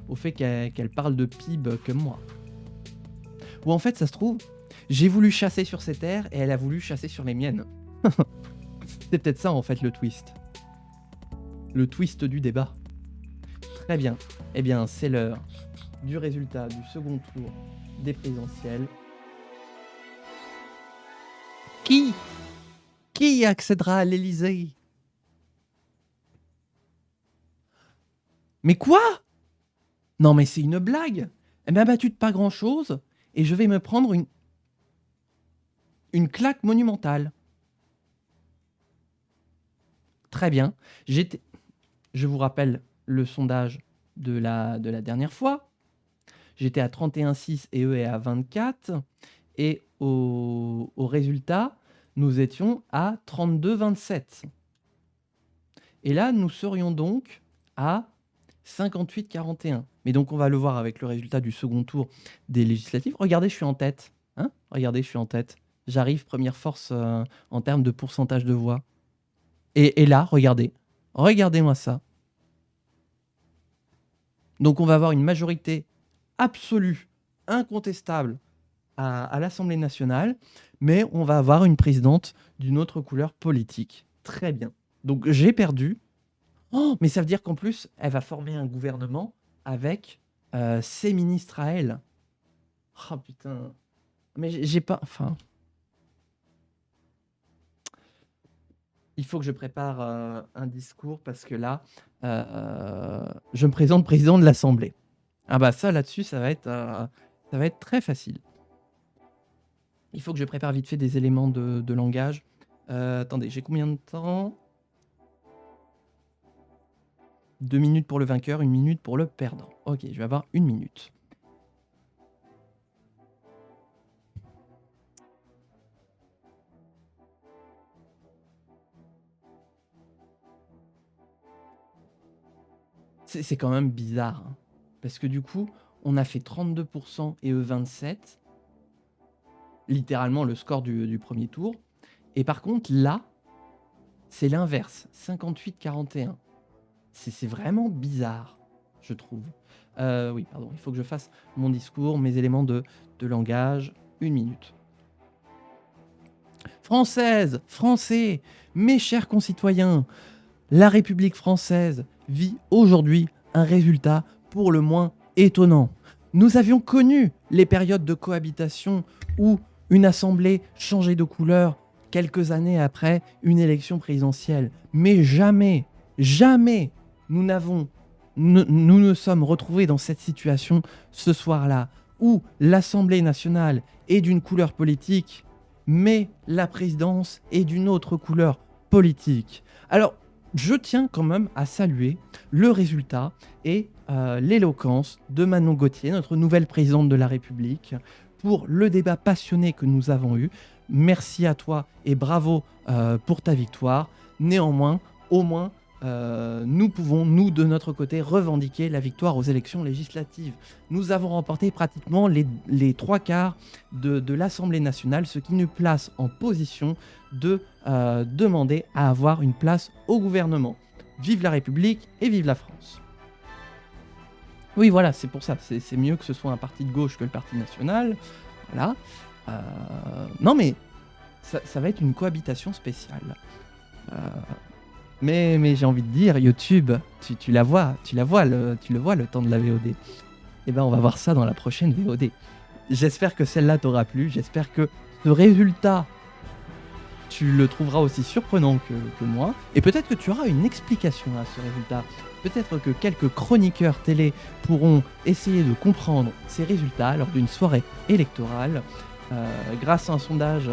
au fait qu'elle parle de PIB que moi. Ou en fait, ça se trouve, j'ai voulu chasser sur ses terres et elle a voulu chasser sur les miennes. C'est peut-être ça en fait le twist. Le twist du débat. Très bien. Eh bien, c'est l'heure du résultat du second tour des présidentielles. Qui accédera à l'Élysée? Mais quoi? Non mais c'est une blague. Elle m'a battu de pas grand-chose et je vais me prendre une claque monumentale. Très bien. Je vous rappelle le sondage de la dernière fois. J'étais à 31,6 et eux est à 24. Et au résultat, nous étions à 32,27. Et là, nous serions donc à 58,41. Mais donc, on va le voir avec le résultat du second tour des législatives. Regardez, je suis en tête. Hein, regardez, je suis en tête. J'arrive première force en termes de pourcentage de voix. Et là, regardez. Regardez-moi ça. Donc, on va avoir une majorité absolue, incontestable à l'Assemblée nationale, mais on va avoir une présidente d'une autre couleur politique. Très bien. Donc, j'ai perdu. Oh, mais ça veut dire qu'en plus, elle va former un gouvernement avec ses ministres à elle. Oh putain. Mais j'ai pas... Enfin... Il faut que je prépare un discours parce que là, je me présente président de l'Assemblée. Ah bah ça, là-dessus, ça va être très facile. Il faut que je prépare vite fait des éléments de langage. Attendez, j'ai combien de temps? 2 minutes pour le vainqueur, 1 minute pour le perdant. Ok, je vais avoir 1 minute. C'est quand même bizarre. Hein, parce que du coup, on a fait 32% et eux 27%. Littéralement le score du premier tour. Et par contre, là, c'est l'inverse. 58-41. C'est vraiment bizarre, je trouve. Oui, pardon, il faut que je fasse mon discours, mes éléments de langage. 1 minute. Française, Français, mes chers concitoyens, la République française vit aujourd'hui un résultat pour le moins étonnant. Nous avions connu les périodes de cohabitation où une assemblée changeait de couleur quelques années après une élection présidentielle. Mais jamais, jamais nous ne sommes retrouvés dans cette situation ce soir-là où l'Assemblée nationale est d'une couleur politique, mais la présidence est d'une autre couleur politique. Alors, je tiens quand même à saluer le résultat et l'éloquence de Manon Gauthier, notre nouvelle présidente de la République, pour le débat passionné que nous avons eu. Merci à toi et bravo pour ta victoire. Néanmoins, au moins, nous pouvons, nous, de notre côté, revendiquer la victoire aux élections législatives. Nous avons remporté pratiquement les 3/4 de l'Assemblée nationale, ce qui nous place en position de demander à avoir une place au gouvernement. Vive la République et vive la France. Oui, voilà, c'est pour ça. C'est mieux que ce soit un parti de gauche que le Parti national. Voilà. Non, mais ça va être une cohabitation spéciale. Mais j'ai envie de dire, YouTube, tu le vois le temps de la VOD. Eh ben, on va voir ça dans la prochaine VOD. J'espère que celle-là t'aura plu. J'espère que ce résultat, tu le trouveras aussi surprenant que moi. Et peut-être que tu auras une explication à ce résultat. Peut-être que quelques chroniqueurs télé pourront essayer de comprendre ces résultats lors d'une soirée électorale grâce à un sondage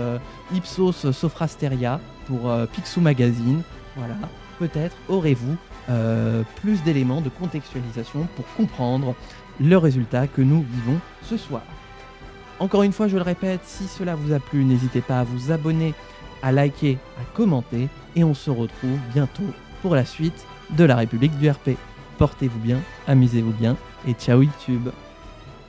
Ipsos Sofrasteria pour Picsou Magazine. Voilà, peut-être aurez-vous plus d'éléments de contextualisation pour comprendre le résultat que nous vivons ce soir. Encore une fois, je le répète, si cela vous a plu, n'hésitez pas à vous abonner, à liker, à commenter, et on se retrouve bientôt pour la suite de la République du RP. Portez-vous bien, amusez-vous bien, et ciao YouTube.